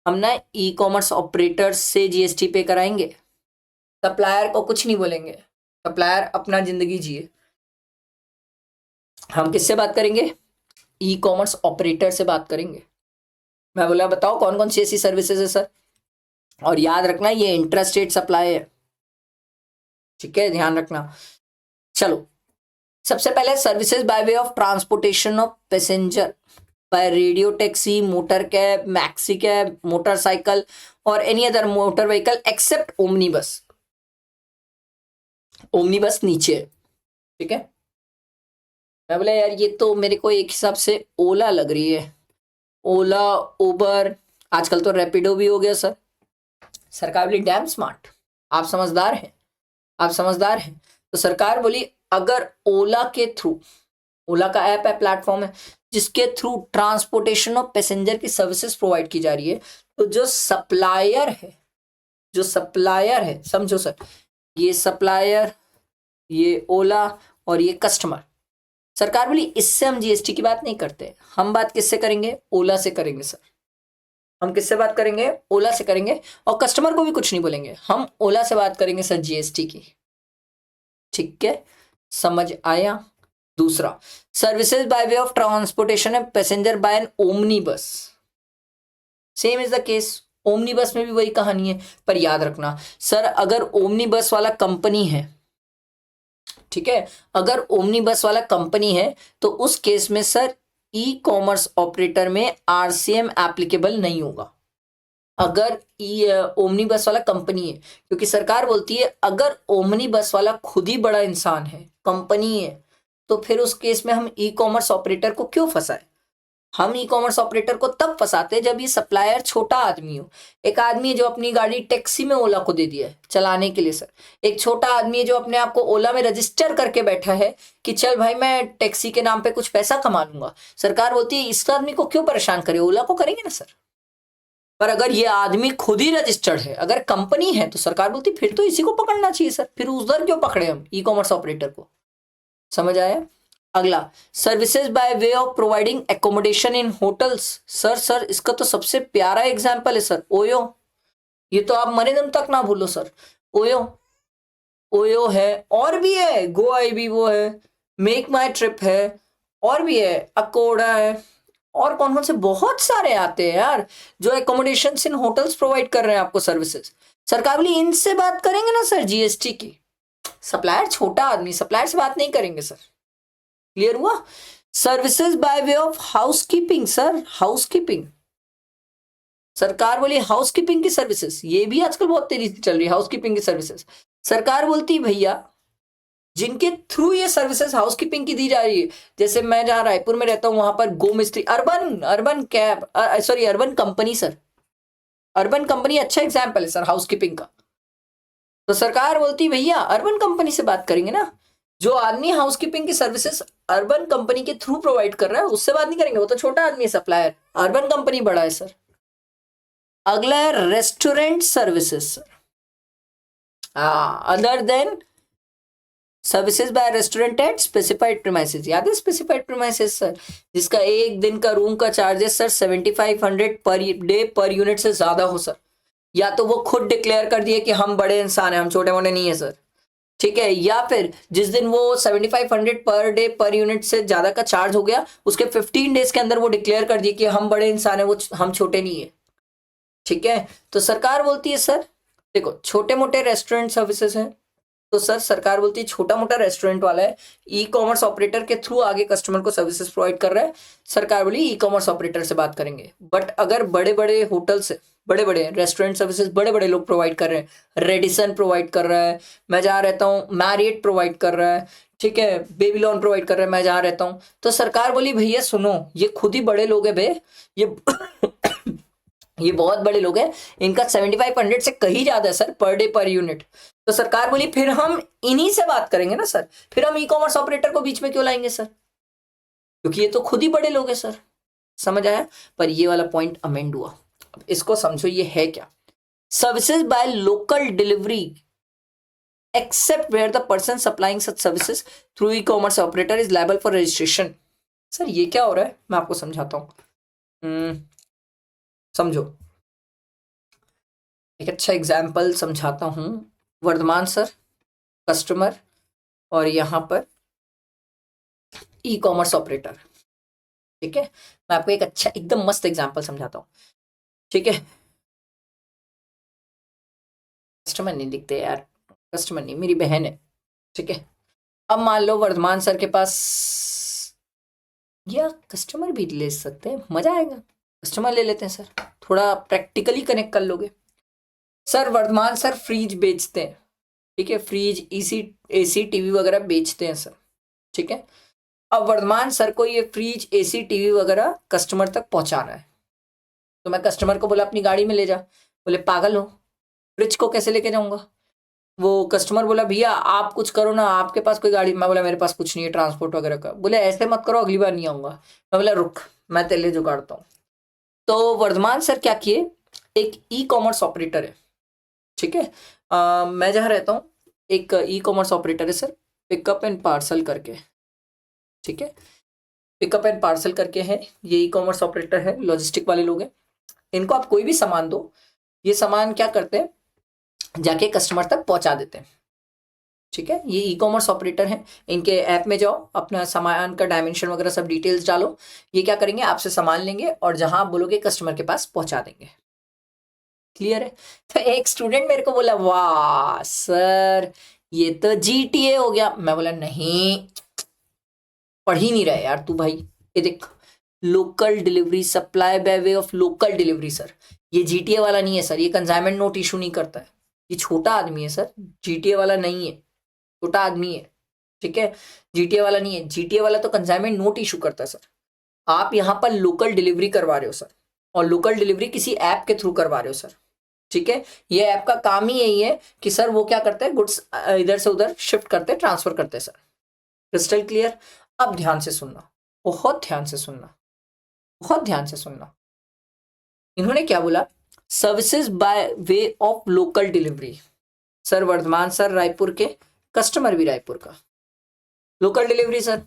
हम ना ई कॉमर्स ऑपरेटर से जीएसटी पे कराएंगे, सप्लायर को कुछ नहीं बोलेंगे, सप्लायर अपना जिंदगी जिए। हम किससे बात करेंगे? ई कॉमर्स ऑपरेटर से बात करेंगे। मैं बोला बताओ कौन कौन सी ऐसी सर्विसेज है सर, और याद रखना ये इंट्रास्टेट सप्लाई है। ठीक है, ध्यान रखना। चलो, सबसे पहले services by way of transportation of passenger by radio taxi, motor cab, maxi cab, motorcycle और any other motor vehicle except omni bus. Omni bus नीचे है। ठीक है। मैं बोला यार ये तो मेरे को एक हिसाब से ओला लग रही है, ओला, उबर, आजकल तो रैपिडो भी हो गया सर। सरकार बोली डैम स्मार्ट, आप समझदार हैं, आप समझदार हैं। तो सरकार बोली अगर ओला के थ्रू, ओला का ऐप है, प्लेटफॉर्म है, जिसके थ्रू ट्रांसपोर्टेशन ऑफ पैसेंजर की सर्विसेज प्रोवाइड की जा रही है, तो जो सप्लायर है, जो सप्लायर है, समझो सर, ये सप्लायर, ये ओला और ये कस्टमर। सरकार बोली इससे हम जीएसटी की बात नहीं करते, हम बात किससे करेंगे? ओला से करेंगे सर। हम किससे बात करेंगे? ओला से करेंगे, और कस्टमर को भी कुछ नहीं बोलेंगे, हम ओला से बात करेंगे सर जीएसटी की। ठीक है, समझ आया? दूसरा, services by way of transportation of passenger by an omni bus. Same is the case, omni bus में भी वही कहानी है। पर याद रखना सर, अगर ओमनी बस वाला कंपनी है, ठीक है, अगर ओमनी बस वाला कंपनी है, तो उस केस में सर ई कॉमर्स ऑपरेटर में आरसीएम एप्लीकेबल नहीं होगा, अगर ओमनी बस वाला कंपनी है। क्योंकि सरकार बोलती है अगर ओमनी बस वाला खुद ही बड़ा इंसान है, कंपनी है, तो फिर उस केस में हम ई कॉमर्स ऑपरेटर को क्यों फंसाए? हम ई कॉमर्स ऑपरेटर को तब फंसाते हैं जब ये सप्लायर छोटा आदमी हो। एक आदमी है जो अपनी गाड़ी टैक्सी में ओला को दे दिया है चलाने के लिए सर, एक छोटा आदमी है जो अपने आप को ओला में रजिस्टर करके बैठा है कि चल भाई मैं टैक्सी के नाम पे कुछ पैसा कमा लूंगा। सरकार बोलती है इस आदमी को क्यों परेशान करे, ओला को करेंगे ना सर। पर अगर ये आदमी खुद ही रजिस्टर्ड है, अगर कंपनी है, तो सरकार बोलती फिर तो इसी को पकड़ना चाहिए सर, फिर उधर क्यों पकड़े हम ई कॉमर्स ऑपरेटर को। समझ आया? अगला, services by way of providing accommodation in hotels. Sir इसका तो सबसे प्यारा एग्जांपल है सर, ओयो। ये तो आप मरे दम तक ना भूलो सर, ओयो। ओयो है, और भी है, गो आई बी वो है, मेक माई ट्रिप है, और भी है, अकोड़ा है, और कौन कौन से बहुत सारे आते हैं यार जो एकोमोडेशन इन होटल्स प्रोवाइड कर रहे हैं आपको सर्विसेज। सरकार बोली इनसे बात करेंगे ना सर जीएसटी की। सप्लायर छोटा आदमी, सप्लायर से बात नहीं करेंगे सर। क्लियर हुआ? Services by way of housekeeping sir, housekeeping. सरकार बोली हाउसकीपिंग की सर्विसेज, ये भी आजकल बहुत तेजी से चल रही है हाउसकीपिंग की सर्विसेज। सरकार बोलती भैया जिनके थ्रू ये सर्विसेज हाउसकीपिंग की दी जा रही है, जैसे मैं जहां रायपुर में रहता हूं वहां पर गो मिस्त्री, urban cab, sorry urban company sir, urban company अच्छा एग्जाम्पल है सर हाउसकीपिंग का। तो सरकार बोलती भैया अर्बन कंपनी से बात करेंगे ना, जो आदमी हाउसकीपिंग की सर्विसेज अर्बन कंपनी के थ्रू प्रोवाइड कर रहा है उससे बात नहीं करेंगे, वो तो छोटा आदमी है सप्लायर, अर्बन कंपनी बड़ा है सर। अगला है restaurant services sir, other then services by restaurant eight specified premises. याद है स्पेसिफाइड प्रीमाइसेस सर, जिसका एक दिन का रूम का charges sir 7500 per day per unit से ज्यादा हो सर, या तो वो खुद डिक्लेयर कर दिए कि हम बड़े इंसान हैं, हम छोटे मोटे नहीं है सर, ठीक है, या फिर जिस दिन वो 7500 पर डे पर यूनिट से ज्यादा का चार्ज हो गया उसके 15 डेज के अंदर वो डिक्लेयर कर दिए कि हम बड़े इंसान हैं, वो हम छोटे नहीं है, ठीक है। तो सरकार बोलती है सर देखो छोटे मोटे रेस्टोरेंट सर्विसेज हैं, तो सर सरकार बोलती है छोटा मोटा रेस्टोरेंट वाला है, ई कॉमर्स ऑपरेटर के थ्रू आगे कस्टमर को सर्विसेज प्रोवाइड कर रहा है, सरकार बोली ई कॉमर्स ऑपरेटर से बात करेंगे। बट अगर बड़े बड़े होटल से बड़े बड़े रेस्टोरेंट सर्विसेज बड़े बड़े लोग प्रोवाइड कर रहे हैं, रेडिसन प्रोवाइड कर रहा है, मैं जहाँ रहता हूँ मैरियट प्रोवाइड कर रहा है, ठीक है, बेबीलोन प्रोवाइड कर रहा है मैं जहाँ रहता हूँ, तो सरकार बोली भैया सुनो ये खुद ही बड़े लोग हैं बे, ये ये बहुत बड़े लोग हैं, इनका 7500 से कहीं ज्यादा है sir per day per unit. तो सरकार बोली फिर हम इन्हीं से बात करेंगे ना सर, फिर हम ई कॉमर्स ऑपरेटर को बीच में क्यों लाएंगे सर, क्योंकि ये तो खुद ही बड़े लोग हैं सर। समझ आया? पर ये वाला पॉइंट अमेंड हुआ, अब इसको समझो ये है क्या। Services by local delivery except where the person supplying such services through e commerce operator is liable for registration. Sir ये क्या हो रहा है मैं आपको समझाता हूँ, समझो एक अच्छा एग्जाम्पल समझाता हूं। वर्धमान सर कस्टमर और यहां पर ई कॉमर्स ऑपरेटर, ठीक है, मैं आपको एक अच्छा एकदम मस्त एग्जाम्पल समझाता हूं, ठीक है। कस्टमर नहीं दिखते यार, कस्टमर नहीं मेरी बहन है, ठीक है। अब मान लो वर्धमान सर के पास, या कस्टमर भी ले सकते हैं, मजा आएगा, कस्टमर ले लेते हैं सर, थोड़ा प्रैक्टिकली कनेक्ट कर लोगे। सर वर्धमान सर फ्रिज बेचते हैं, ठीक है, फ्रिज एसी टीवी वगैरह बेचते हैं सर, ठीक है। अब वर्धमान सर को ये फ्रिज एसी टीवी वगैरह कस्टमर तक पहुंचाना है, तो मैं कस्टमर को बोला अपनी गाड़ी में ले जा, बोले पागल हो फ्रिज को कैसे लेके जाऊंगा। वो कस्टमर बोला भैया आप कुछ करो ना, आपके पास कोई गाड़ी, मैं बोला मेरे पास कुछ नहीं है ट्रांसपोर्ट वगैरह का, बोले ऐसे मत करो अगली बार नहीं आऊंगा, मैं बोला रुक मैं तेले जुगाड़ता हूँ। तो वर्धमान सर क्या किए, एक ई कॉमर्स ऑपरेटर है, ठीक है, मैं जहाँ रहता हूँ एक ई कॉमर्स ऑपरेटर है सर, पिकअप एंड पार्सल करके, ठीक है, पिकअप एंड पार्सल करके है, ये ई कॉमर्स ऑपरेटर है, लॉजिस्टिक वाले लोग हैं। इनको आप कोई भी सामान दो, ये सामान क्या करते हैं जाके कस्टमर तक पहुंचा देते हैं, ठीक है। ये ई कॉमर्स ऑपरेटर हैं, इनके ऐप में जाओ, अपना सामान का डायमेंशन वगैरह सब डिटेल्स डालो, ये क्या करेंगे आपसे सामान लेंगे और जहां आप बोलोगे कस्टमर के पास पहुंचा देंगे। क्लियर है? तो एक स्टूडेंट मेरे को बोला वाह सर ये तो जीटीए हो गया, मैं बोला नहीं पढ़ ही नहीं रहे यार तू भाई, ये देख local delivery supply by way of local delivery sir, ये जीटीए वाला नहीं है सर, ये कंसाइनमेंट नोट इशू नहीं करता है, ये छोटा आदमी है सर, जीटीए वाला नहीं है, छोटा आदमी है, ठीक है, जीटीए वाला नहीं है, जीटीए वाला तो कंसाइनमेंट नोट इशू करता है सर। आप यहाँ पर लोकल डिलीवरी करवा रहे हो सर, और लोकल डिलीवरी किसी ऐप के थ्रू करवा रहे हो सर, ठीक है। ये ऐप का काम ही यही है कि सर वो क्या करते हैं गुड्स इधर से उधर शिफ्ट करते हैं, ट्रांसफर करते हैं सर। Crystal clear? अब ध्यान से सुनना, बहुत ध्यान से सुनना, बहुत ध्यान से सुनना। इन्होंने क्या बोला, services by way of local delivery. Sir Vardhaman sir Raipur के, कस्टमर भी रायपुर का, local delivery sir,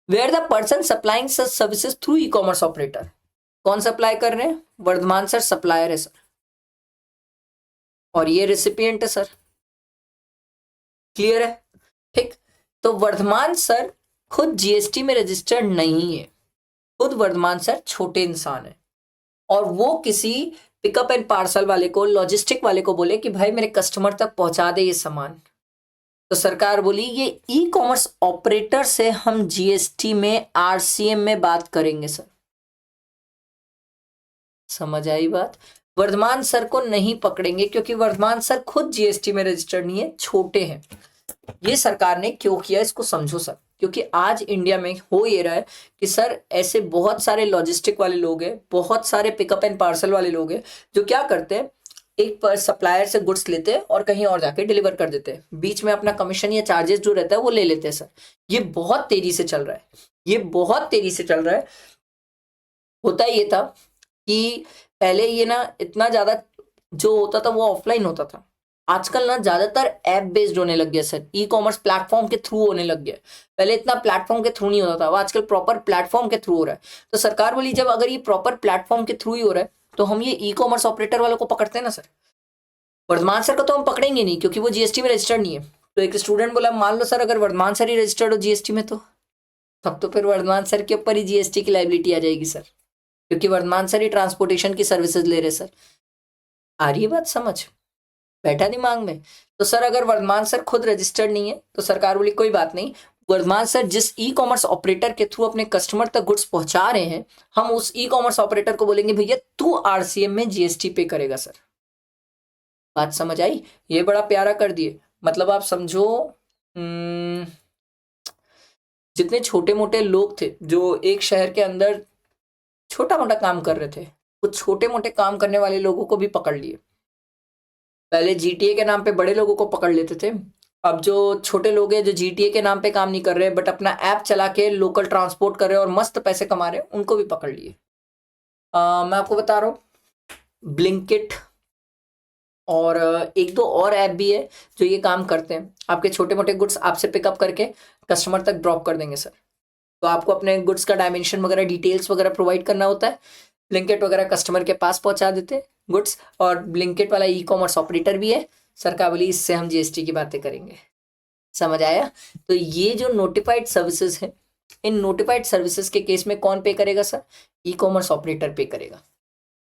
where the person supplying such services through e commerce operator. कौन सप्लाई कर रहे हैं? वर्धमान सर सप्लायर है सर, और ये रेसिपिएंट है सर। क्लियर है? ठीक। तो वर्धमान सर खुद जीएसटी में रजिस्टर्ड नहीं है, खुद वर्धमान सर छोटे इंसान है, और वो किसी पिकअप एंड पार्सल वाले को, लॉजिस्टिक वाले को बोले कि भाई मेरे कस्टमर तक पहुंचा दे ये सामान, तो सरकार बोली ये ई कॉमर्स ऑपरेटर से हम जीएसटी में आरसीएम में बात करेंगे सर। समझ आई बात? वर्धमान सर को नहीं पकड़ेंगे क्योंकि वर्धमान सर खुद जीएसटी में रजिस्टर्ड नहीं है, छोटे हैं। ये सरकार ने क्यों किया इसको समझो सर, क्योंकि आज इंडिया में हो ये रहा है कि सर ऐसे बहुत सारे लॉजिस्टिक वाले लोग हैं, बहुत सारे पिकअप एंड पार्सल वाले लोग हैं जो क्या करते हैं, एक पर सप्लायर से गुड्स लेते हैं और कहीं और जाके डिलीवर कर देते हैं, बीच में अपना कमीशन या चार्जेस जो रहता है वो ले लेते हैं सर। ये बहुत तेजी से चल रहा है, ये बहुत तेजी से चल रहा है। होता ये था कि पहले ये ना इतना ज़्यादा जो होता था वो ऑफलाइन होता था, आजकल ना ज़्यादातर ऐप बेस्ड होने लग गया सर, ई कॉमर्स प्लेटफॉर्म के थ्रू होने लग गया। पहले इतना प्लेटफॉर्म के थ्रू नहीं होता था, वो आजकल प्रॉपर प्लेटफॉर्म के थ्रू हो रहा है। तो सरकार बोली जब अगर ये प्रॉपर प्लेटफॉर्म के थ्रू ही हो रहा है तो हम ये ई कॉमर्स ऑपरेटर वालों को पकड़ते हैं ना सर। वर्धमान सर को तो हम पकड़ेंगे नहीं क्योंकि वो जीएसटी में रजिस्टर्ड नहीं है। तो एक स्टूडेंट बोला मान लो सर अगर वर्धमान सर ही रजिस्टर्ड हो जीएसटी में तो तब तो फिर वर्धमान सर के ऊपर ही जीएसटी की लाइबिलिटी आ जाएगी सर, क्योंकि वर्धमान सर ही ट्रांसपोर्टेशन की सर्विसेज ले रहे सर। आ रही है बात समझ, बैठा दिमाग में। तो सर अगर वर्धमान सर खुद रजिस्टर्ड नहीं है तो सरकार बोली कोई बात नहीं, वर्धमान सर जिस ई कॉमर्स ऑपरेटर के थ्रू अपने कस्टमर तक गुड्स पहुंचा रहे हैं हम उस ई कॉमर्स ऑपरेटर को बोलेंगे भैया तू आरसीएम में जीएसटी पे करेगा सर। बात समझ आई? ये बड़ा प्यारा कर दिए। मतलब आप समझो जितने छोटे मोटे लोग थे जो एक शहर के अंदर छोटा मोटा काम कर रहे थे, कुछ छोटे मोटे काम करने वाले लोगों को भी पकड़ लिए। पहले जीटीए के नाम पे बड़े लोगों को पकड़ लेते थे, अब जो छोटे लोग हैं जो जीटीए के नाम पे काम नहीं कर रहे बट अपना ऐप चला के लोकल ट्रांसपोर्ट कर रहे हैं और मस्त पैसे कमा रहे हैं, उनको भी पकड़ लिए। मैं आपको बता रहा हूँ ब्लिंकिट और एक दो और ऐप भी है जो ये काम करते हैं, आपके छोटे मोटे गुड्स आपसे पिकअप करके कस्टमर तक ड्रॉप कर देंगे सर। तो आपको अपने गुड्स का डायमेंशन वगैरह डिटेल्स वगैरह प्रोवाइड करना होता है, ब्लिंकिट वगैरह कस्टमर के पास पहुंचा देते हैं गुड्स। और ब्लिंकिट वाला ई कॉमर्स ऑपरेटर भी है सर का बोली, इससे हम जीएसटी की बातें करेंगे। समझ आया? तो ये जो नोटिफाइड सर्विसेज है, इन नोटिफाइड सर्विसेज के केस में कौन पे करेगा सर? ई कॉमर्स ऑपरेटर पे करेगा।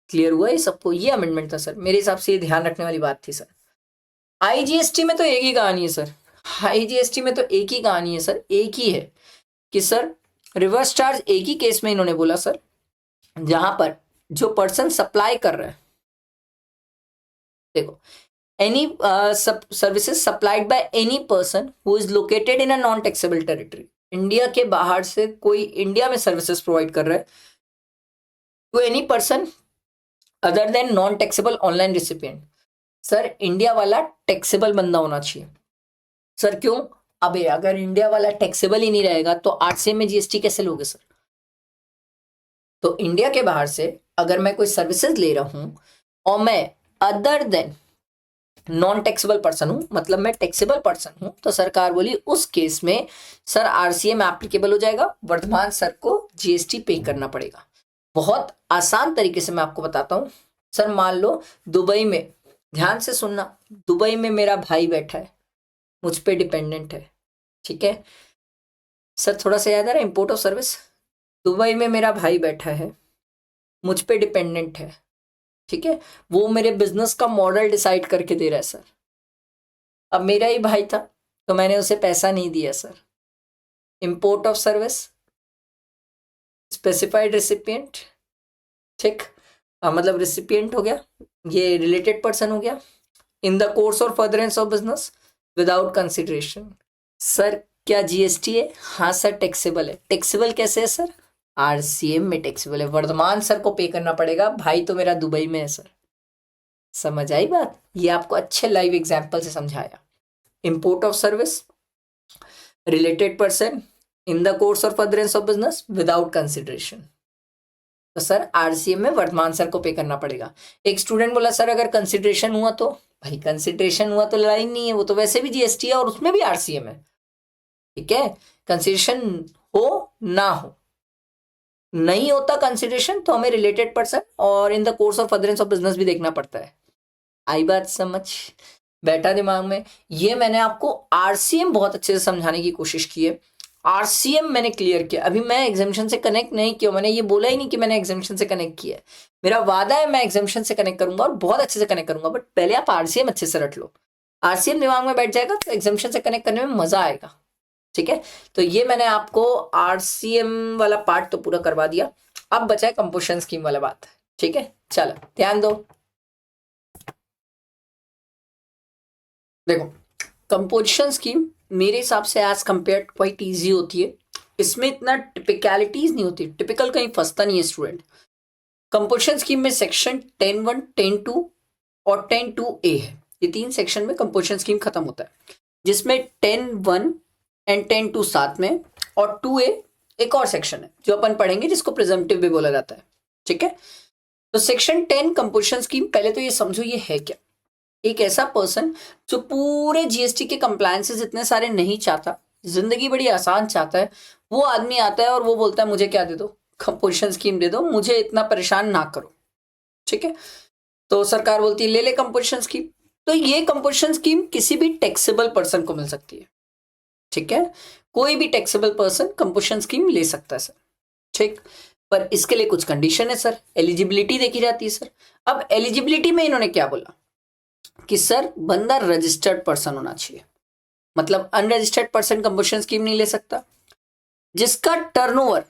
क्लियर हुआ ये सबको? ये अमेंडमेंट था सर, मेरे हिसाब से ये ध्यान रखने वाली बात थी सर। आईजीएसटी में तो एक ही कहानी है सर, आईजीएसटी में तो एक ही कहानी है सर, एक ही है कि सर रिवर्स चार्ज एक ही केस में इन्होंने बोला सर, जहां पर जो पर्सन सप्लाई कर रहा है, देखो any services supplied bye any person who is located in a non taxable territory, India के बाहर से कोई इंडिया में सर्विसेज प्रोवाइड कर रहा है to any person other than non taxable online recipient. Sir India वाला टैक्सेबल बंदा होना चाहिए सर। क्यों? अबे अगर इंडिया वाला टैक्सेबल ही नहीं रहेगा तो आरसीएम में जीएसटी कैसे लोगे सर? तो इंडिया के बाहर से अगर मैं कोई सर्विसेज ले रहा हूं और मैं other than non taxable person हूं, मतलब मैं टैक्सेबल पर्सन हूं, तो सरकार बोली उस केस में सर आरसीएम एप्लीकेबल हो जाएगा, वर्धमान सर को जीएसटी पे करना पड़ेगा। बहुत आसान तरीके से मैं आपको बताता हूं सर। मान लो दुबई में, ध्यान से सुनना, दुबई में मेरा भाई बैठा है, मुझ पे डिपेंडेंट है, ठीक है सर? थोड़ा सा याद आ रहा है इंपोर्ट ऑफ सर्विस। दुबई में मेरा भाई बैठा है, मुझ पे डिपेंडेंट है, ठीक है, वो मेरे बिजनेस का मॉडल डिसाइड करके दे रहा है सर। अब मेरा ही भाई था तो मैंने उसे पैसा नहीं दिया sir. Import of service, specified recipient, ठीक, मतलब रेसिपिएंट हो गया, ये रिलेटेड पर्सन हो गया, इन द कोर्स और furtherance of business without consideration. Sir क्या जीएसटी है? हाँ सर टैक्सेबल है। टैक्सेबल कैसे है सर? आरसीएम में टैक्सेबल है, वर्धमान सर को पे करना पड़ेगा, भाई तो मेरा दुबई में है सर। समझ आई बात? ये आपको अच्छे लाइव एग्जांपल से समझाया। Import of service, related person, in the course और furtherance of business without consideration. तो सर आरसीएम में वर्धमान सर को पे करना पड़ेगा। एक स्टूडेंट बोला सर अगर कंसिडरेशन हुआ तो, भाई कंसिडरेशन हुआ तो लड़ाई नहीं है, वो तो वैसे भी जीएसटी है और उसमें भी आरसीएम है, ठीक है। कंसिडरेशन हो ना हो, नहीं होता कंसिडरेशन तो हमें रिलेटेड पर्सन और इन the course of furtherance of business भी देखना पड़ता है। आई बात समझ? बैठा दिमाग में? ये मैंने आपको आरसीएम बहुत अच्छे से समझाने की कोशिश की है। आरसीएम मैंने क्लियर किया, अभी मैं एग्जामिशन से कनेक्ट नहीं किया, मैंने ये बोला ही नहीं कि मैंने एग्जामिशन से कनेक्ट किया है। मेरा वादा है मैं एग्जामिशन से कनेक्ट करूंगा और बहुत अच्छे से कनेक्ट करूंगा, बट पहले आप आरसीएम अच्छे से रट लो। आरसीएम दिमाग में बैठ जाएगा तो एग्जामिशन से कनेक्ट करने में मजा आएगा, ठीक है। तो ये मैंने आपको आरसीएम वाला पार्ट तो पूरा करवा दिया, अब बचा है कंपोजिशन स्कीम वाला बात, ठीक है। चलो ध्यान दो, देखो कंपोजिशन स्कीम मेरे हिसाब से एज कंपेयर क्वाइट इजी होती है, इसमें इतना टिपिकलिटीज नहीं होती, टिपिकल कहीं फंसता नहीं है स्टूडेंट। कंपोजिशन स्कीम में सेक्शन 10(1), 10(2) और 10(2)A है, ये तीन सेक्शन में कंपोजिशन स्कीम खत्म होता है, जिसमें 10(1) एंड 10(2) साथ में और 2A एक और सेक्शन है जो अपन पढ़ेंगे जिसको प्रिजम्पटिव भी बोला जाता है, ठीक है। तो सेक्शन 10 कंपोजिशन स्कीम, पहले तो ये समझो ये है क्या। एक ऐसा पर्सन जो पूरे जीएसटी के कंप्लायंसेस इतने सारे नहीं चाहता, जिंदगी बड़ी आसान चाहता है, वो आदमी आता है और वो बोलता है मुझे क्या दे दो, कंपोजिशन स्कीम दे दो, मुझे इतना परेशान ना करो। ठीक है, तो सरकार बोलती है ले ले कंपोजिशन स्कीम। तो ये कंपोजिशन स्कीम किसी भी टैक्सेबल पर्सन को मिल सकती है। ठीक है, कोई भी टैक्सेबल पर्सन कंपोजिशन स्कीम ले सकता है सर। ठीक, पर इसके लिए कुछ कंडीशन है सर, एलिजिबिलिटी देखी जाती है सर। अब एलिजिबिलिटी में इन्होंने क्या बोला कि सर बंदा रजिस्टर्ड पर्सन होना चाहिए, मतलब अनरजिस्टर्ड पर्सन कंपोजिशन स्कीम नहीं ले सकता। जिसका टर्नओवर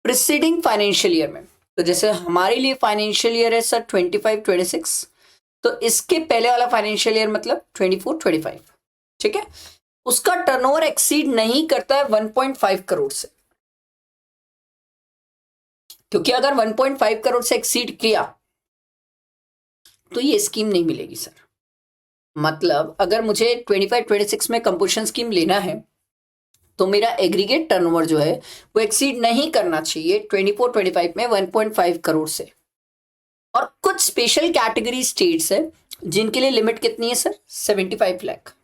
प्रीसीडिंग फाइनेंशियल ईयर में, तो जैसे हमारे लिए फाइनेंशियल ईयर है सर 25-26, तो इसके पहले वाला फाइनेंशियल ईयर मतलब 24-25। ठीक है, उसका टर्नओवर एक्सीड नहीं करता है 1.5 करोड़ से, क्योंकि अगर 1.5 करोड़ से एक्सीड किया तो ये स्कीम नहीं मिलेगी सर। मतलब अगर मुझे 25-26 में कंपोजिशन स्कीम लेना है तो मेरा एग्रीगेट टर्नओवर जो है वो एक्सीड नहीं करना चाहिए 24-25 में 1.5 करोड़ से। और कुछ स्पेशल कैटेगरी स्टेट्स है जिनके लिए लिमिट कितनी है सर, 75 लाख।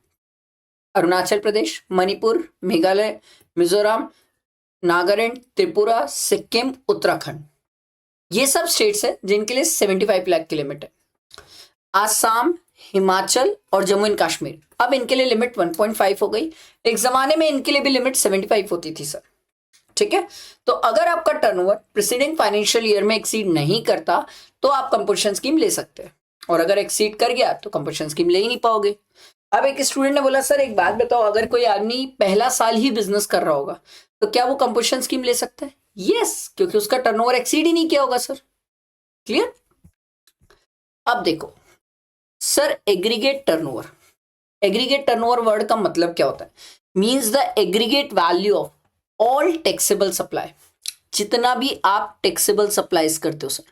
अरुणाचल प्रदेश, मणिपुर, मेघालय, मिजोरम, नागालैंड, त्रिपुरा, सिक्किम, उत्तराखंड, ये सब स्टेट्स है जिनके लिए 75 लाख की लिमिट है। आसाम, हिमाचल और जम्मू एंड कश्मीर, अब इनके लिए लिमिट 1.5 हो गई। एक जमाने में इनके लिए भी लिमिट 75 होती थी सर। ठीक है, तो अगर आपका टर्नओवर प्रीसीडिंग फाइनेंशियल ईयर में एक्सीड नहीं करता तो आप कंपोजिशन स्कीम ले सकते हैं, और अगर एक्सीड कर गया तो कंपोजिशन स्कीम ले ही नहीं पाओगे। अब एक स्टूडेंट ने बोला सर एक बात बताओ, अगर कोई आदमी पहला साल ही बिजनेस कर रहा होगा तो क्या वो कंपोजिशन स्कीम ले सकता है? यस, क्योंकि उसका टर्नओवर एक्सीड ही नहीं किया होगा सर। क्लियर? अब देखो sir, aggregate turnover, aggregate turnover word का मतलब क्या होता है? Means the aggregate value of all taxable supply, जितना भी आप टैक्सेबल सप्लाईज करते हो sir,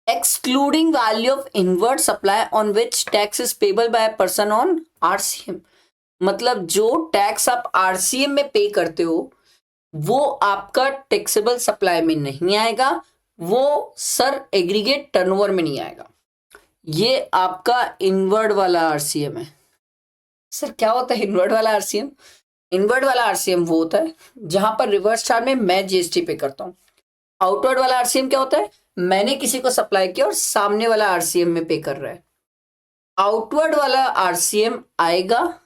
excluding value of inward supply on which tax is payable by a person on RCM. मतलब जो टैक्स आप आरसीएम में पे करते हो वो आपका टैक्सेबल सप्लाई में नहीं आएगा, वो सर एग्रीगेट टर्नओवर में नहीं आएगा। ये आपका इनवर्ड वाला आरसीएम है। सर क्या होता है इनवर्ड वाला आरसीएम? इनवर्ड वाला आरसीएम वो होता है जहां पर रिवर्स चार्ज में मैं जीएसटी पे करता हूं। आउटवर्ड वाला आरसीएम क्या होता है? मैंने किसी को सप्लाई किया और सामने वाला आरसीएम में पे कर रहा है। आउटवर्ड वाला आरसीएम आएगा,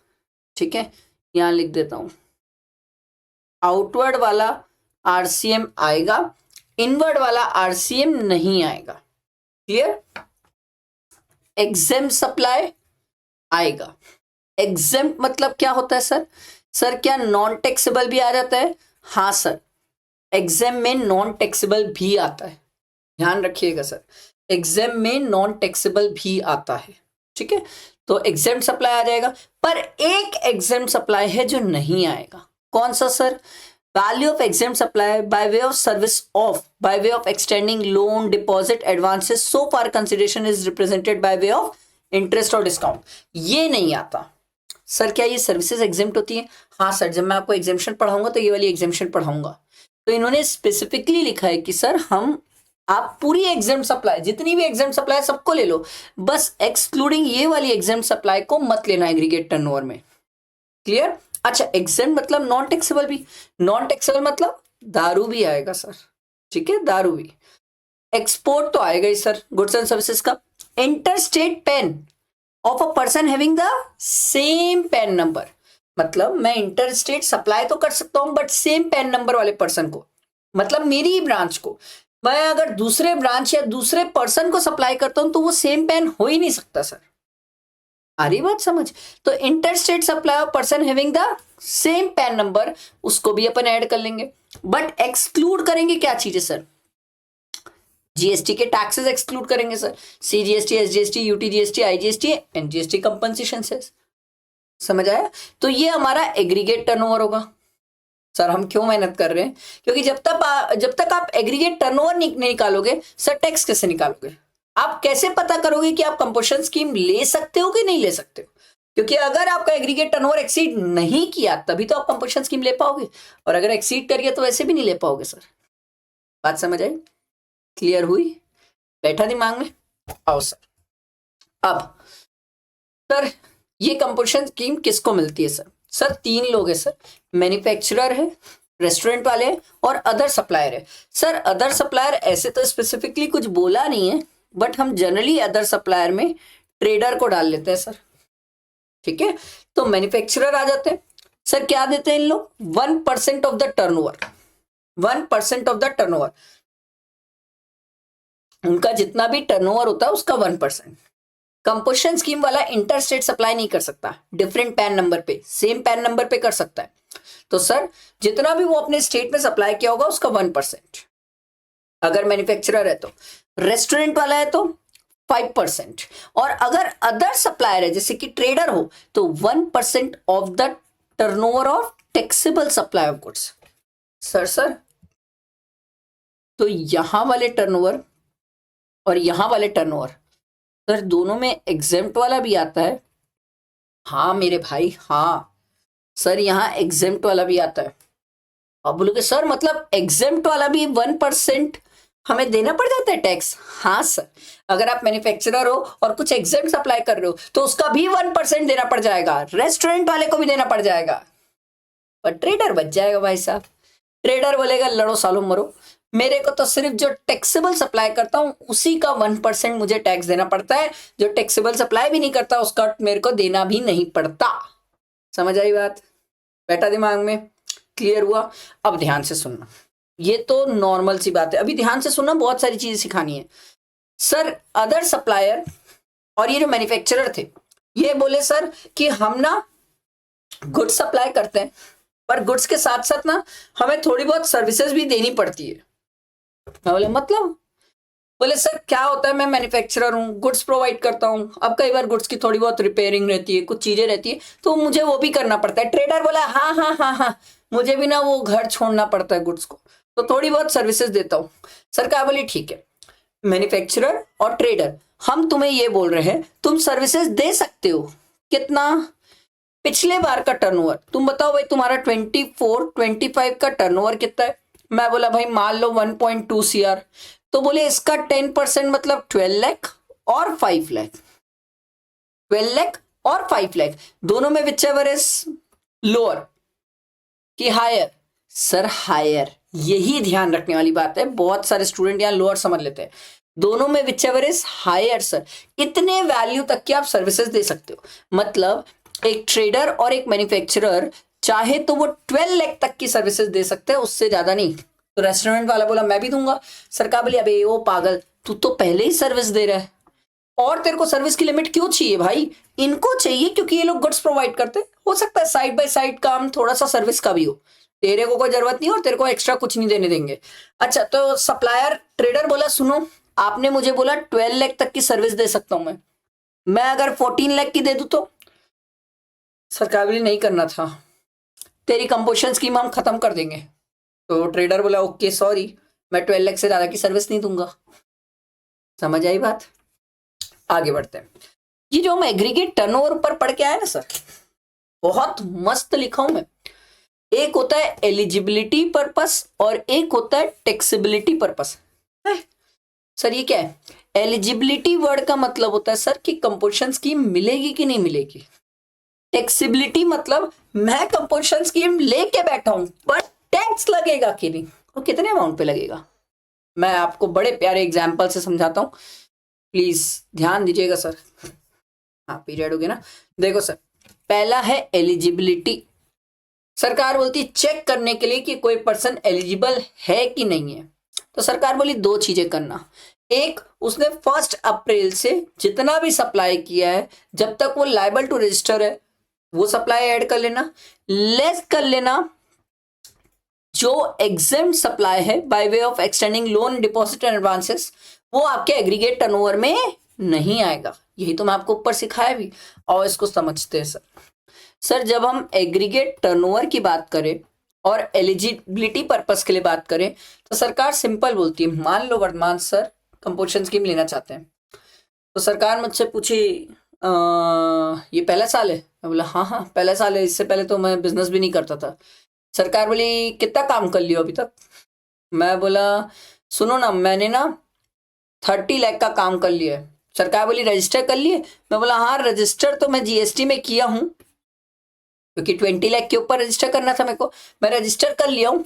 ठीक है, यहां लिख देता हूं, आउटवर्ड वाला आरसीएम आएगा, इनवर्ड वाला आरसीएम नहीं आएगा। क्लियर? एग्जेम्प्ट सप्लाई आएगा। एग्जेम्प्ट मतलब क्या होता है सर? सर क्या नॉन टैक्सेबल भी आ जाता है? हाँ सर, एग्जाम में नॉन टैक्सेबल भी आता है, ध्यान रखिएगा सर, एग्जाम में नॉन टैक्सेबल भी आता है। ठीक है, तो एग्जाम सप्लाई आ जाएगा, पर एक एग्जाम सप्लाई है जो नहीं आएगा। कौन सा sir? Value of exempt supply by way of service of, by way of extending loan, deposit, advances so far consideration is represented by way of interest और डिस्काउंट, ये नहीं आता। सर क्या ये सर्विसेज एग्जेम्प्ट होती है? हाँ सर, जब मैं आपको एग्जेम्पशन पढ़ाऊंगा तो ये वाली एग्जेम्पशन पढ़ाऊंगा। तो इन्होंने स्पेसिफिकली लिखा है कि सर हम, आप पूरी एग्जेम्प्ट सप्लाई, जितनी भी एग्जेम्प्ट सप्लाई सबको ले लो, बस एक्सक्लूडिंग ये वाली एग्जेम्प्ट सप्लाई को मत लेना एग्रीगेट टर्नओवर में। क्लियर? अच्छा, एग्जेम्प्ट मतलब नॉन टैक्सेबल भी, नॉन टैक्सेबल मतलब दारू भी आएगा सर। ठीक है, दारू भी। एक्सपोर्ट तो आएगा ही सर, गुड्स एंड सर्विसेज का। Inter state pain of a person having the same pan number, मतलब मैं इंटर स्टेट सप्लाई तो कर सकता हूं बट सेम पैन नंबर वाले पर्सन को, मतलब मेरी ही ब्रांच को, मैं अगर दूसरे ब्रांच या दूसरे पर्सन को सप्लाई करता हूं तो वो सेम पैन हो ही नहीं सकता सर। आ रही बात समझ? तो inter state supply of person having the same pan number, उसको भी अपन ऐड कर लेंगे, बट एक्सक्लूड करेंगे क्या चीजें सर? जीएसटी के टैक्सेस एक्सक्लूड करेंगे sir, CGST, SGST, UTGST, IGST, and GST compensation cess. समझ आया? तो ये हमारा एग्रीगेट टर्नओवर होगा। सर हम क्यों मेहनत कर रहे हैं? क्योंकि जब तक आप एग्रीगेट टर्नओवर नहीं निकालोगे सर, टैक्स कैसे निकालोगे? आप कैसे पता करोगे कि आप कंपोजिशन स्कीम ले सकते हो कि नहीं ले सकते हो? क्योंकि अगर आपका एग्रीगेट टर्नओवर एक्सीड नहीं किया तभी तो आप कंपोजिशन स्कीम ले पाओगे, और अगर एक्सीड कर गया तो वैसे भी नहीं ले पाओगे सर। बात समझ आई? क्लियर हुई? बैठा दिमाग में? आओ सर। अब सर ये कंपोजिशन स्कीम किसको मिलती है सर? सर 3 लोग है सर, मैन्युफैक्चरर है, रेस्टोरेंट वाले हैं और अदर सप्लायर है। सर अदर सप्लायर ऐसे तो स्पेसिफिकली कुछ बोला नहीं है, बट हम जनरली अदर सप्लायर में ट्रेडर को डाल लेते हैं सर। ठीक है, तो मैन्युफैक्चरर आ जाते हैं सर, क्या देते हैं इन लोग? 1% of the turnover, 1% of the turnover, उनका जितना भी टर्नओवर होता है उसका 1%। कंपोजिशन स्कीम वाला इंटर स्टेट सप्लाई नहीं कर सकता, डिफरेंट पैन नंबर पे, सेम पैन नंबर पे कर सकता है। तो सर जितना भी वो अपने स्टेट में सप्लाई किया होगा उसका 1%, अगर मैन्युफैक्चरर है तो। रेस्टोरेंट वाला है तो 5%, और अगर अदर सप्लायर है जैसे कि ट्रेडर हो तो 1% of the turnover of taxable supply of goods. Sir तो यहां वाले टर्नओवर और यहां वाले टर्नओवर सर दोनों में एग्जेम्प्ट वाला भी आता है। हाँ मेरे भाई, हाँ सर यहाँ एग्जेम्प्ट वाला भी आता है। अब बोलोगे सर मतलब एग्जेम्प्ट वाला भी 1% हमें देना पड़ जाता है टैक्स? हाँ सर, अगर आप मैन्युफैक्चरर हो और कुछ एग्जेम्प्ट सप्लाई कर रहे हो तो उसका भी 1% देना पड़ जाएगा, रेस्टोरेंट वाले को भी देना पड़ जाएगा, पर ट्रेडर बच जाएगा भाई साहब। ट्रेडर बोलेगा लड़ो सालो मरो, मेरे को तो सिर्फ जो टैक्सेबल सप्लाई करता हूं उसी का 1% मुझे टैक्स देना पड़ता है, जो टैक्सेबल सप्लाई भी नहीं करता उसका मेरे को देना भी नहीं पड़ता। समझ आई बात? बैठा दिमाग में? क्लियर हुआ? अब ध्यान से सुनना, ये तो नॉर्मल सी बात है, अभी ध्यान से सुनना, बहुत सारी चीजें सिखानी है। सर अदर सप्लायर और ये जो मैन्युफैक्चरर थे ये बोले सर कि हम ना गुड्स सप्लाई करते हैं, पर गुड्स के साथ साथ ना हमें थोड़ी बहुत सर्विसेज भी देनी पड़ती है। मैं बोले मतलब? बोले सर क्या होता है, मैं मैन्युफैक्चरर हूँ, गुड्स प्रोवाइड करता हूँ, अब कई बार गुड्स की थोड़ी बहुत रिपेयरिंग रहती है, कुछ चीजें रहती है, तो मुझे वो भी करना पड़ता है। ट्रेडर बोला हाँ हाँ हाँ हाँ, मुझे भी ना वो घर छोड़ना पड़ता है गुड्स को, तो थोड़ी बहुत सर्विसेज देता हूँ। सर क्या बोली ठीक है, मैन्युफैक्चरर और ट्रेडर हम तुम्हें ये बोल रहे हैं तुम सर्विसेज दे सकते हो, कितना? पिछले बार का टर्नओवर तुम बताओ भाई, तुम्हारा 24-25 का टर्नओवर कितना है? मैं बोला भाई मान लो 1.2 CR, तो बोले इसका 10% मतलब 12 लाख और 5 लाख, 12 लाख और 5 लाख, दोनों में विच एवर इज लोअर कि हायर? सर हायर, यही ध्यान रखने वाली बात है, बहुत सारे स्टूडेंट यहाँ लोअर समझ लेते हैं, दोनों में whichever is higher sir, इतने वैल्यू तक की आप सर्विसेज दे सकते हो। मतलब एक ट्रेडर और एक मैन्युफैक्चरर चाहे तो वो 12 लाख तक की सर्विसेज दे सकते हैं, उससे ज्यादा नहीं। तो रेस्टोरेंट वाला बोला मैं भी दूंगा। सरकार बोली अबे वो पागल, तू तो पहले ही सर्विस दे रहा है और तेरे को सर्विस की लिमिट क्यों चाहिए भाई? इनको चाहिए क्योंकि ये लोग गुड्स प्रोवाइड करते हैं, हो सकता है साइड बाय साइड काम थोड़ा सा सर्विस का भी हो, तेरे को कोई जरूरत नहीं और तेरे को एक्स्ट्रा कुछ नहीं देने देंगे। अच्छा तो सप्लायर ट्रेडर बोला सुनो, आपने मुझे बोला 12 लाख तक की सर्विस दे सकता हूं मैं अगर 14 लाख की दे दूं तो? सरकार बोली नहीं करना था, तेरी कंपोजिशन स्कीम हम खत्म कर देंगे। तो ट्रेडर बोला ओके सॉरी, मैं 12 लाख से ज्यादा की सर्विस नहीं दूंगा। समझ आई बात? आगे बढ़ते हैं। ये जो हम एग्रीगेट टर्नओवर ऊपर पढ़ के आए ना सर, बहुत मस्त लिखा हूं मैं। एक होता है एलिजिबिलिटी पर्पस और एक होता है टैक्सेबिलिटी पर्पस। सर ये क्या है? एलिजिबिलिटी वर्ड का मतलब होता है सर कि कंपोजिशन स्कीम मिलेगी कि नहीं मिलेगी। टैक्सेबिलिटी मतलब मैं कंपोजिशन स्कीम लेके बैठा हूं पर टैक्स लगेगा कि नहीं, और कितने अमाउंट पे लगेगा। मैं आपको बड़े प्यारे एग्जाम्पल से समझाता हूं, प्लीज ध्यान दीजिएगा सर। हाँ पीरियड हो गया ना। देखो सर, पहला है एलिजिबिलिटी। सरकार बोलती है चेक करने के लिए कि कोई पर्सन एलिजिबल है कि नहीं है, तो सरकार बोली दो चीजें करना। एक, उसने 1 अप्रैल से जितना भी सप्लाई किया है जब तक वो लायबल टू रजिस्टर है वो सप्लाई ऐड कर लेना, लेस कर लेना जो एग्जेम्प्ट सप्लाई है by way of extending loan deposit and advances, वो आपके एग्रीगेट टर्नओवर में नहीं आएगा। यही तो मैं आपको ऊपर सिखाया भी, और इसको समझते हैं सर जब हम एग्रीगेट टर्नओवर की बात करें और एलिजिबिलिटी पर्पस के लिए बात करें तो सरकार सिंपल बोलती है, मान लो वर्धमान सर कंपोजिशन स्कीम लेना चाहते हैं, तो सरकार मुझसे पूछी ये पहला साल है? मैं बोला हाँ हाँ पहला साल है, इससे पहले तो मैं बिजनेस भी नहीं करता था। सरकार बोली कितना काम कर लियो अभी तक? मैं बोला सुनो ना, मैंने ना 30 लाख का काम कर लिया है। सरकार बोली रजिस्टर कर लिए। मैं बोला हाँ रजिस्टर तो मैं जीएसटी में किया हूं, क्योंकि 20 लाख के ऊपर रजिस्टर करना था मेरे को, मैं रजिस्टर कर लिया हूं,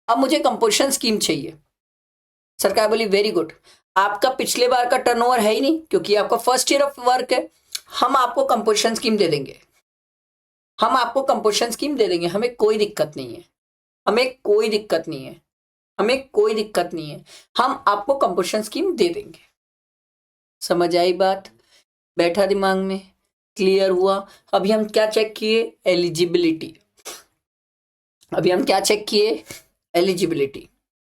अब मुझे कंपोजिशन स्कीम चाहिए। सरकार बोली वेरी गुड, आपका पिछले बार का टर्नओवर है ही नहीं, क्योंकि आपका फर्स्ट ईयर ऑफ वर्क है, हम आपको कंपोजिशन स्कीम दे देंगे, हम आपको कंपोजिशन स्कीम दे देंगे, हमें कोई दिक्कत नहीं है, हमें कोई दिक्कत नहीं है, हमें कोई दिक्कत नहीं है, हम आपको कंपोजिशन स्कीम दे देंगे। समझ आई बात? बैठा दिमाग में? क्लियर हुआ? अभी हम क्या चेक किए? एलिजिबिलिटी। अभी हम क्या चेक किए? एलिजिबिलिटी।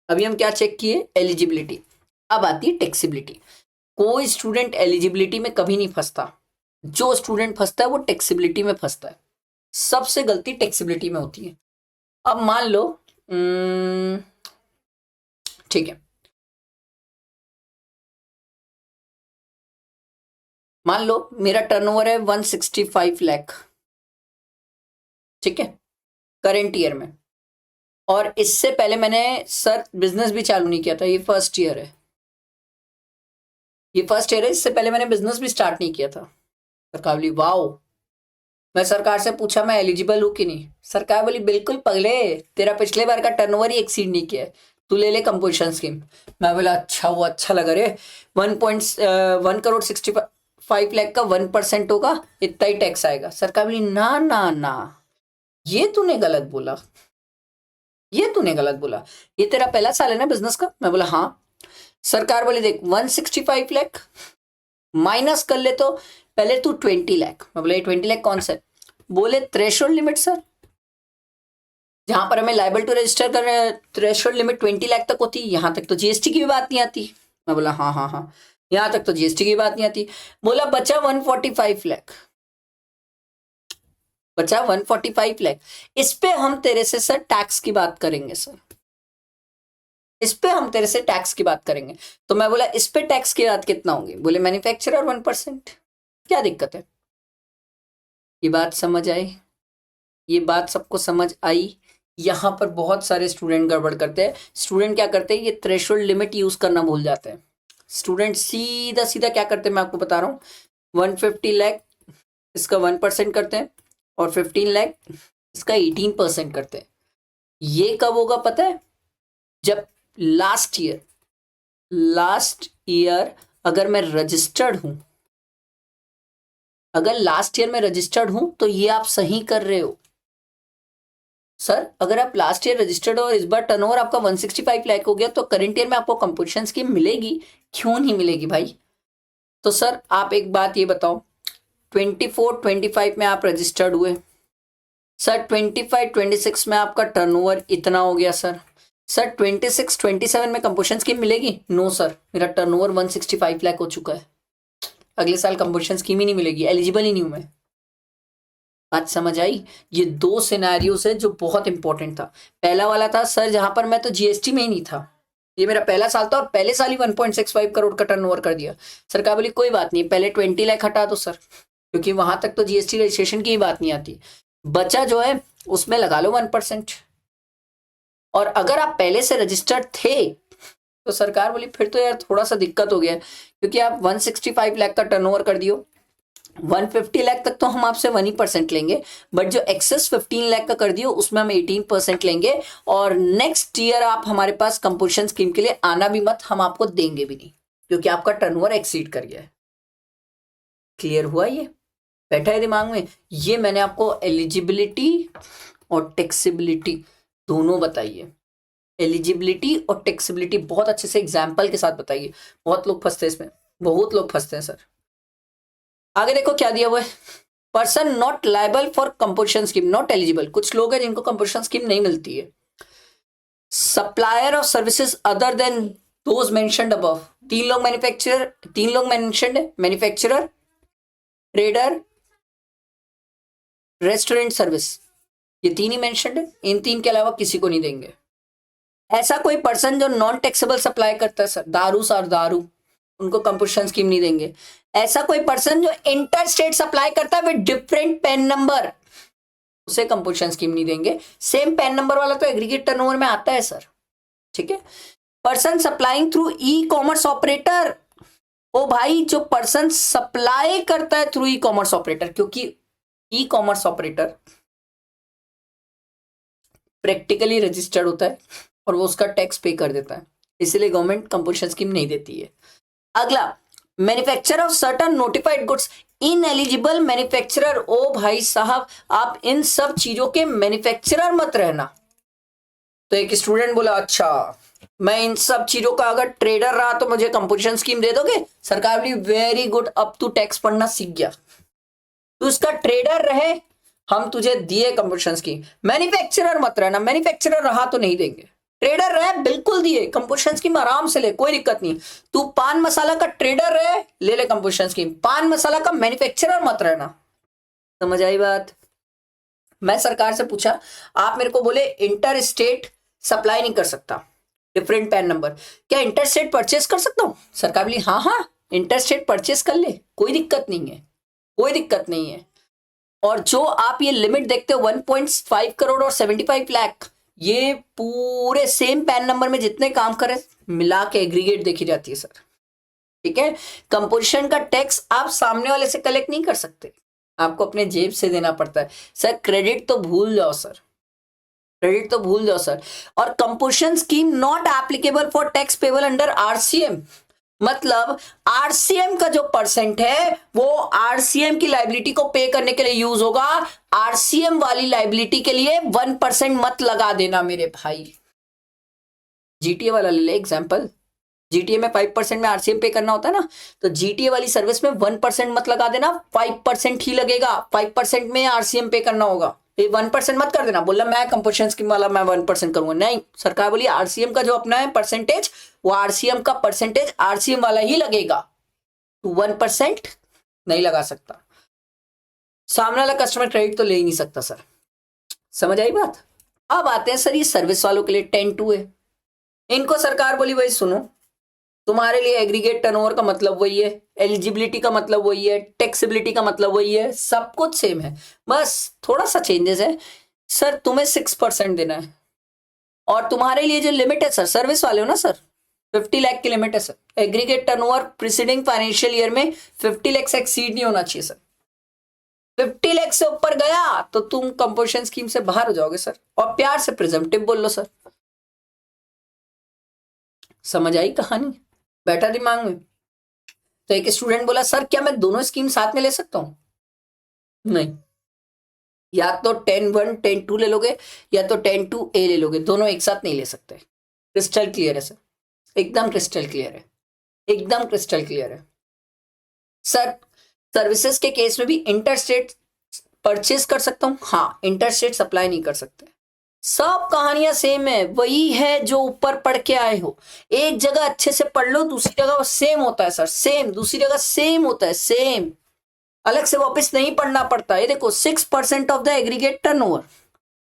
अभी हम क्या चेक किए? एलिजिबिलिटी। अब आती है टैक्सेबिलिटी। कोई स्टूडेंट एलिजिबिलिटी में कभी नहीं फंसता, जो स्टूडेंट फंसता है वो टैक्सेबिलिटी में फंसता है। सबसे गलती टैक्सेबिलिटी में होती है। अब मान लो ठीक है, मान लो मेरा टर्नओवर है 165 लाख, ठीक है, करेंट ईयर में, और इससे पहले मैंने सर बिजनेस भी चालू नहीं किया था, ये फर्स्ट ईयर है, ये फर्स्ट ईयर है, इससे पहले मैंने बिजनेस भी स्टार्ट नहीं किया था। सरकार बोली वाओ। मैं सरकार से पूछा मैं एलिजिबल हूं कि नहीं? सरकार बोली बिल्कुल पगले, तेरा पिछले बार का टर्नओवर ही एक्सीड नहीं किया है, तू ले ले कंपोजिशन स्कीम। मैं बोला अच्छा, वो अच्छा लगा रे, 1.1 करोड़ 65 लाख का 1% होगा, इतना ही टैक्स आएगा। सरकार बोली ना ना ना, ये तूने गलत बोला, ये तूने गलत बोला, ये तेरा पहला साल है ना बिजनेस का? मैं बोला हाँ। सरकार बोली देख 165 लाख माइनस कर ले तो पहले तू 20 लाख। मैं बोला ये 20 लाख कौन सा है? बोले थ्रेशोल्ड लिमिट सर, जहां पर हमें लाइबल टू रजिस्टर कर रहे हैं थ्रेशोल्ड लिमिट 20 लाख तक होती, यहां तक तो जीएसटी की भी बात नहीं आती। मैं बोला हाँ हाँ हाँ, यहां तक तो जीएसटी की बात नहीं आती। बोला बचा 145 लाख, बचा 145 लाख, इस पे हम तेरे से सर टैक्स की बात करेंगे सर, इस पे हम तेरे से टैक्स की बात करेंगे। तो मैं बोला इस पे टैक्स की बात कितना होगी? बोले मैन्युफैक्चरर 1%। क्या दिक्कत है? ये बात समझ आई? ये बात सबको समझ आई? यहाँ पर बहुत सारे स्टूडेंट गड़बड़ करते हैं। स्टूडेंट क्या करते हैं, ये थ्रेशोल्ड लिमिट यूज करना भूल जाते हैं। स्टूडेंट सीधा सीधा क्या करते हैं, मैं आपको बता रहा हूँ, 150 लाख इसका 1% करते हैं, और 15 लाख इसका 18% करते हैं। ये कब होगा पता है? जब लास्ट ईयर अगर मैं रजिस्टर्ड हूं, अगर लास्ट ईयर में रजिस्टर्ड हूं तो ये आप सही कर रहे हो सर। अगर आप लास्ट ईयर रजिस्टर्ड और इस बार टर्नओवर आपका 165 लाख हो गया तो करंट ईयर में आपको कंपोजिशन स्कीम मिलेगी, क्यों नहीं मिलेगी भाई? तो सर आप एक बात ये बताओ, 24-25 में आप रजिस्टर्ड हुए सर, 25-26 में आपका टर्नओवर इतना हो गया सर, सर 26-27 में कंपोजिशन स्कीम मिलेगी? नो सर, मेरा टर्नओवर 165 लाख हो चुका है, अगले साल कंपोजिशन स्कीम ही नहीं मिलेगी, एलिजिबल ही नहीं हूं मैं। बात समझ आई? ये दो सिनेरियोस है जो बहुत इंपॉर्टेंट था। पहला वाला था सर जहां पर मैं तो जीएसटी में ही नहीं था, ये मेरा पहला साल था और पहले साल ही 1.65 करोड़ का टर्नओवर कर दिया। सरकार बोली कोई बात नहीं, पहले 20 लाख हटा दो सर, क्योंकि वहां तक तो जीएसटी रजिस्ट्रेशन की ही बात नहीं आती, बचा जो है उसमें लगा लो 1%। और अगर आप पहले से रजिस्टर्ड थे तो सरकार बोली फिर तो यार थोड़ा सा दिक्कत हो गया, क्योंकि आप 165 लाख का टर्नओवर कर दियो, 150 लाख तक तो हम आपसे 1% लेंगे, बट जो एक्सेस 15 लाख का कर दियो उसमें हम 18% लेंगे, और नेक्स्ट ईयर आप हमारे पास कंपोजिशन स्कीम के लिए आना भी मत, हम आपको देंगे भी नहीं, क्योंकि आपका टर्नओवर एक्सीड कर गया है। क्लियर हुआ? ये बैठा है दिमाग में? ये मैंने आपको एलिजिबिलिटी और टैक्सेबिलिटी दोनों बताइए। एलिजिबिलिटी और टैक्सेबिलिटी बहुत अच्छे से एग्जाम्पल के साथ बताइए, बहुत लोग फंसते हैं इसमें, बहुत लोग फंसते हैं सर। आगे देखो क्या दिया हुआ है, person not liable for composition scheme not eligible. कुछ लोग हैं जिनको कंपोजिशन स्कीम नहीं मिलती है। Supplier of services other than those mentioned above, तीन लोग मेंशन्ड है, मैन्युफैक्चरर, ट्रेडर, रेस्टोरेंट सर्विस, ये तीन ही मेंशन्ड है, इन तीन के अलावा किसी को नहीं देंगे। ऐसा कोई पर्सन जो नॉन टैक्सेबल सप्लाई करता है सर, दारू, उनको कंपोजिशन स्कीम नहीं देंगे। ऐसा कोई पर्सन जो इंटर स्टेट सप्लाई करता है विद डिफरेंट पैन नंबर, उसे कंपोजिशन स्कीम नहीं देंगे। सेम पैन नंबर वाला तो एग्रीगेट टर्नओवर में आता है सर, ठीक है। Person supplying through e commerce operator, ओ भाई जो पर्सन सप्लाई करता है थ्रू ई कॉमर्स ऑपरेटर, क्योंकि ई कॉमर्स ऑपरेटर प्रैक्टिकली रजिस्टर्ड होता है और वो उसका टैक्स पे कर देता है, इसलिए गवर्नमेंट कंपोजिशन स्कीम नहीं देती है। अगला, manufacturer of certain notified goods, in eligible manufacturer. ओ भाई साहब, आप इन सब चीजों के मैन्युफैक्चरर मत रहना। तो एक स्टूडेंट बोला अच्छा मैं इन सब चीजों का अगर ट्रेडर रहा तो मुझे कंपोजिशन स्कीम दे दोगे? सरकार बोली वेरी गुड, अब तू टैक्स पढ़ना सीख गया, तू उसका ट्रेडर रहे, हम तुझे दिए कंपोजिशन स्कीम। मैन्युफैक्चरर मत रहना, मैन्युफैक्चरर रहा तो नहीं देंगे, ट्रेडर रहे बिल्कुल दिए, कंपोजिशन स्कीम आराम से ले, कोई दिक्कत नहीं। तू पान मसाला का ट्रेडर रहे, ले ले कंपोजिशन स्कीम, पान मसाला का मैन्युफैक्चरर मत रहना। समझ आई बात? मैं सरकार से पूछा, आप मेरे को बोले इंटर स्टेट सप्लाई नहीं कर सकता, डिफरेंट पैन नंबर, क्या इंटर स्टेट परचेस कर सकता हूं? सरकार बोली हाँ हाँ इंटर स्टेट परचेस कर ले, कोई दिक्कत नहीं है, कोई दिक्कत नहीं है। और जो आप ये लिमिट देखते हो 1.5 करोड़ और 75 लाख, ये पूरे सेम पैन नंबर में जितने काम करे मिला के एग्रीगेट देखी जाती है सर। ठीक है, कंपोजिशन का टैक्स आप सामने वाले से कलेक्ट नहीं कर सकते, आपको अपने जेब से देना पड़ता है सर। क्रेडिट तो भूल जाओ सर, क्रेडिट तो भूल जाओ सर। और composition scheme not applicable for tax payable under RCM, मतलब आरसीएम का जो परसेंट है वो आरसीएम की लाइबिलिटी को पे करने के लिए यूज होगा, आरसीएम वाली लाइबिलिटी के लिए 1% मत लगा देना मेरे भाई। जीटीए वाला ले ले एग्जांपल, जीटीए में 5% में आरसीएम पे करना होता है ना, तो जीटीए वाली सर्विस में 1% मत लगा देना, 5% ही लगेगा, 5% में आरसीएम पे करना होगा। ये 1% मत कर देना, बोला मैं कंपोजिशन स्कीम वाला मैं 1% करूंगा, नहीं, सरकार बोली आरसीएम का जो अपना है परसेंटेज, वो आरसीएम का परसेंटेज आरसीएम वाला ही लगेगा, 1% नहीं लगा सकता। सामने वाला कस्टमर क्रेडिट तो ले ही नहीं सकता सर। समझ आई बात? अब आते हैं सर ये सर्विस वालों के लिए 10(2) है, इनको सरकार बोली भाई सुनो, तुम्हारे लिए एग्रीगेट टर्नओवर का मतलब वही है, एलिजिबिलिटी का मतलब वही है, टैक्सेबिलिटी का मतलब वही है, सब कुछ सेम है, बस थोड़ा सा चेंजेस है सर। तुम्हें 6% देना है, और तुम्हारे लिए जो लिमिट है सर, सर्विस वाले हो ना सर, 50 लाख की लिमिट है sir. Aggregate turnover preceding financial year में 50 लाख से एक्सीड नहीं होना चाहिए सर। 50 लाख से ऊपर गया तो तुम कंपोजिशन स्कीम से बाहर हो जाओगे सर, और प्यार से प्रिजम्पटिव बोल लो सर। समझ आई कहानी? बैठा दिमाग में? तो एक स्टूडेंट बोला सर क्या मैं दोनों स्कीम साथ में ले सकता हूं? नहीं, या तो 10(1) 10(2) ले लोगे, या तो 10(2)A ले लोगे, दोनों एक साथ नहीं ले सकते। क्रिस्टल क्लियर है सर, एकदम क्रिस्टल क्लियर है, एकदम क्रिस्टल क्लियर है सर। सर्विसेज के केस में भी इंटर स्टेट परचेज कर सकता हूं, हाँ, इंटर स्टेट सप्लाई नहीं कर सकते। सब कहानियां सेम है, वही है जो ऊपर पढ़ के आए हो। एक जगह अच्छे से पढ़ लो, दूसरी जगह सेम होता है सर, सेम, दूसरी जगह सेम होता है, सेम, अलग से वापस नहीं पढ़ना पड़ता। ये देखो 6% ऑफ द एग्रीगेट टर्नओवर,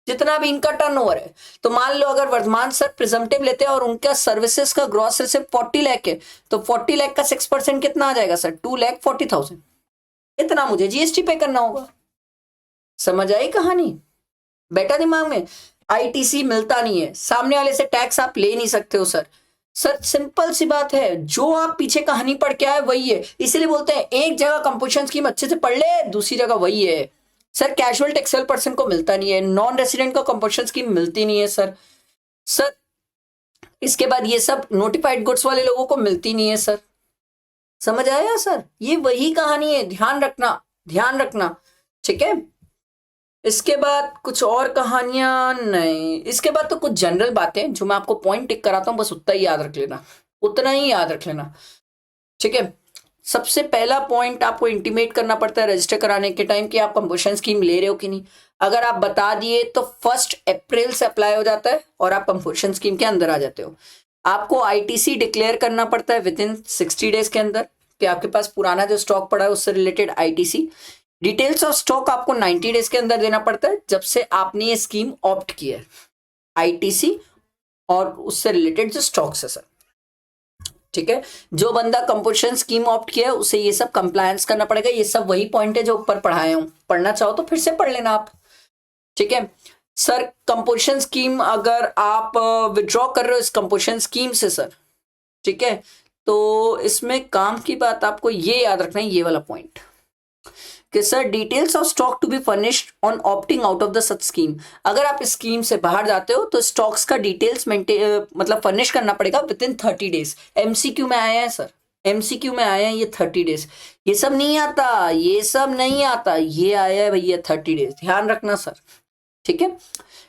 जितना भी इनका टर्नओवर है, तो मान लो अगर वर्धमान सर प्रिजम्पटिव लेते हैं और उनका सर्विसेज का ग्रॉस रिसिव 40 लाख है, तो 40 लाख का 6% कितना आ जाएगा सर? 2,40,000। इतना मुझे जीएसटी पे करना होगा। समझ आई कहानी? बेटा दिमाग में? आईटीसी मिलता नहीं है, सामने वाले से टैक्स आप ले नहीं सकते हो सर। सर सिंपल सी बात है, जो आप पीछे कहानी पढ़ के आए वही है, इसीलिए बोलते हैं एक जगह कंपोजिशन स्कीम अच्छे से पढ़ ले, दूसरी जगह वही है सर। कैजुअल टैक्सेबल पर्सन को मिलता नहीं है, नॉन रेसिडेंट को कंपोजिशन स्कीम मिलती नहीं है सर। सर इसके बाद ये सब नोटिफाइड गुड्स वाले लोगों को मिलती नहीं है सर। समझ आया सर? ये वही कहानी है, ध्यान रखना, ध्यान रखना, ठीक है। इसके बाद कुछ और कहानियां नहीं, इसके बाद तो कुछ जनरल बातें जो मैं आपको पॉइंट टिक कराता हूं, बस उतना ही याद रख लेना, उतना ही याद रख लेना, ठीक है। सबसे पहला पॉइंट आपको इंटीमेट करना पड़ता है रजिस्टर कराने के टाइम कि आप कंपोजिशन स्कीम ले रहे हो कि नहीं। अगर आप बता दिए तो 1 अप्रैल से अप्लाई हो जाता है और आप कंपोजिशन स्कीम के अंदर आ जाते हो। आपको आईटीसी डिक्लेयर करना पड़ता है विद इन 60 डेज के अंदर कि आपके पास पुराना जो स्टॉक पड़ा है उससे related ITC. Details of stock आपको 90 डेज के अंदर देना पड़ता है जब से आपने ये स्कीम ऑप्ट की है, आईटीसी और उससे रिलेटेड जो स्टॉक्स है सर, ठीक है। जो बंदा कंपोजिशन स्कीम ऑप्ट किया है उसे ये सब कंप्लायंस करना पड़ेगा। ये सब वही पॉइंट है जो ऊपर पढ़ाए हूं, पढ़ना चाहो तो फिर से पढ़ लेना आप, ठीक है। सर कंपोजिशन स्कीम अगर आप विड्रॉ कर रहे हो इस कंपोजिशन स्कीम से सर, ठीक है, तो इसमें काम की बात आपको ये याद रखना है, ये वाला पॉइंट कि sir details of stock to be furnished on opting out of the such scheme. अगर आप स्कीम से बाहर जाते हो तो स्टॉक्स का डिटेल्स मतलब फर्निश करना पड़ेगा विद इन 30 डेज। एमसीक्यू में आया है सर, एमसीक्यू में आया है ये 30 डेज। ये सब नहीं आता, ये सब नहीं आता, ये आया है भैया 30 डेज, ध्यान रखना सर, ठीक है।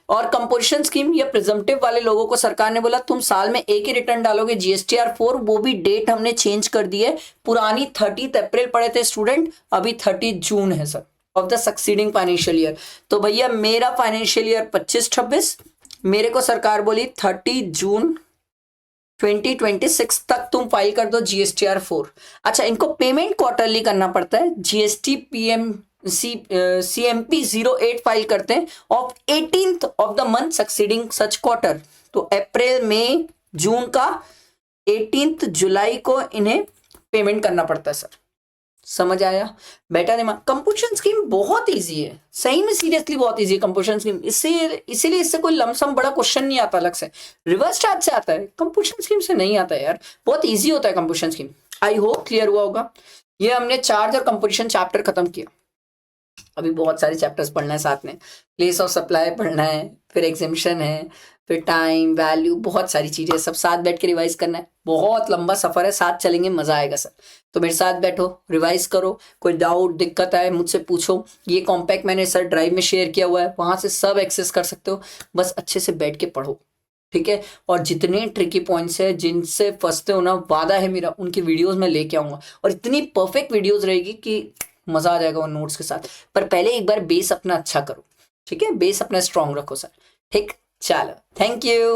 और कंपोजिशन स्कीम या प्रिजम्पटिव वाले लोगों को सरकार ने बोला तुम साल में एक ही रिटर्न डालोगे जीएसटीआर 4, वो भी डेट हमने चेंज कर दी है। पुरानी 30 अप्रैल पड़े थे स्टूडेंट, अभी 30 जून है sir of the succeeding financial year. तो भैया मेरा फाइनेंशियल ईयर 25-26, मेरे को सरकार बोली 30 जून 2026 तक तुम फाइल कर दो जीएसटीआर 4। अच्छा, इनको पेमेंट क्वार्टरली करना पड़ता है। जीएसटी पीएम CMP 08 फाइल करते हैं of 18th of the month succeeding such quarter. तो अप्रैल मई जून का 18th जुलाई को इन्हें पेमेंट करना पड़ता है सर। समझ आया? बेटा दिमाग। कंपोजिशन स्कीम बहुत इजी है, सही में सीरियसली बहुत इजी है कंपोजिशन स्कीम। इसीलिए इससे कोई लमसम बड़ा क्वेश्चन नहीं आता अलग से। रिवर्स चार्ज से आता है, कंपोजिशन स्कीम से नहीं आता है यार, बहुत इजी होता है composition scheme. I hope clear हुआ होगा। ये हमने चार्ज और कंपोजिशन चैप्टर खत्म किया। अभी बहुत सारे चैप्टर्स पढ़ना है साथ में, प्लेस ऑफ सप्लाई पढ़ना है, फिर एग्जेम्पशन है, फिर टाइम वैल्यू, बहुत सारी चीजें सब साथ बैठ के रिवाइज करना है। बहुत लंबा सफर है, साथ चलेंगे, मजा आएगा सर। तो मेरे साथ बैठो, रिवाइज करो, कोई डाउट दिक्कत आए मुझसे पूछो। ये कॉम्पैक्ट मैंने सर ड्राइव में शेयर किया हुआ है, वहां से सब एक्सेस कर सकते हो। बस अच्छे से बैठ के पढ़ो, ठीक है। और जितने ट्रिकी पॉइंट्स है जिनसे फंसते हो ना, वादा है मेरा उनकी वीडियोस में लेके आऊंगा, और इतनी परफेक्ट वीडियोस रहेगी कि मजा आ जाएगा उन नोट्स के साथ। पर पहले एक बार बेस अपना अच्छा करो, ठीक है, बेस अपना स्ट्रांग रखो सर, ठीक। चलो, थैंक यू।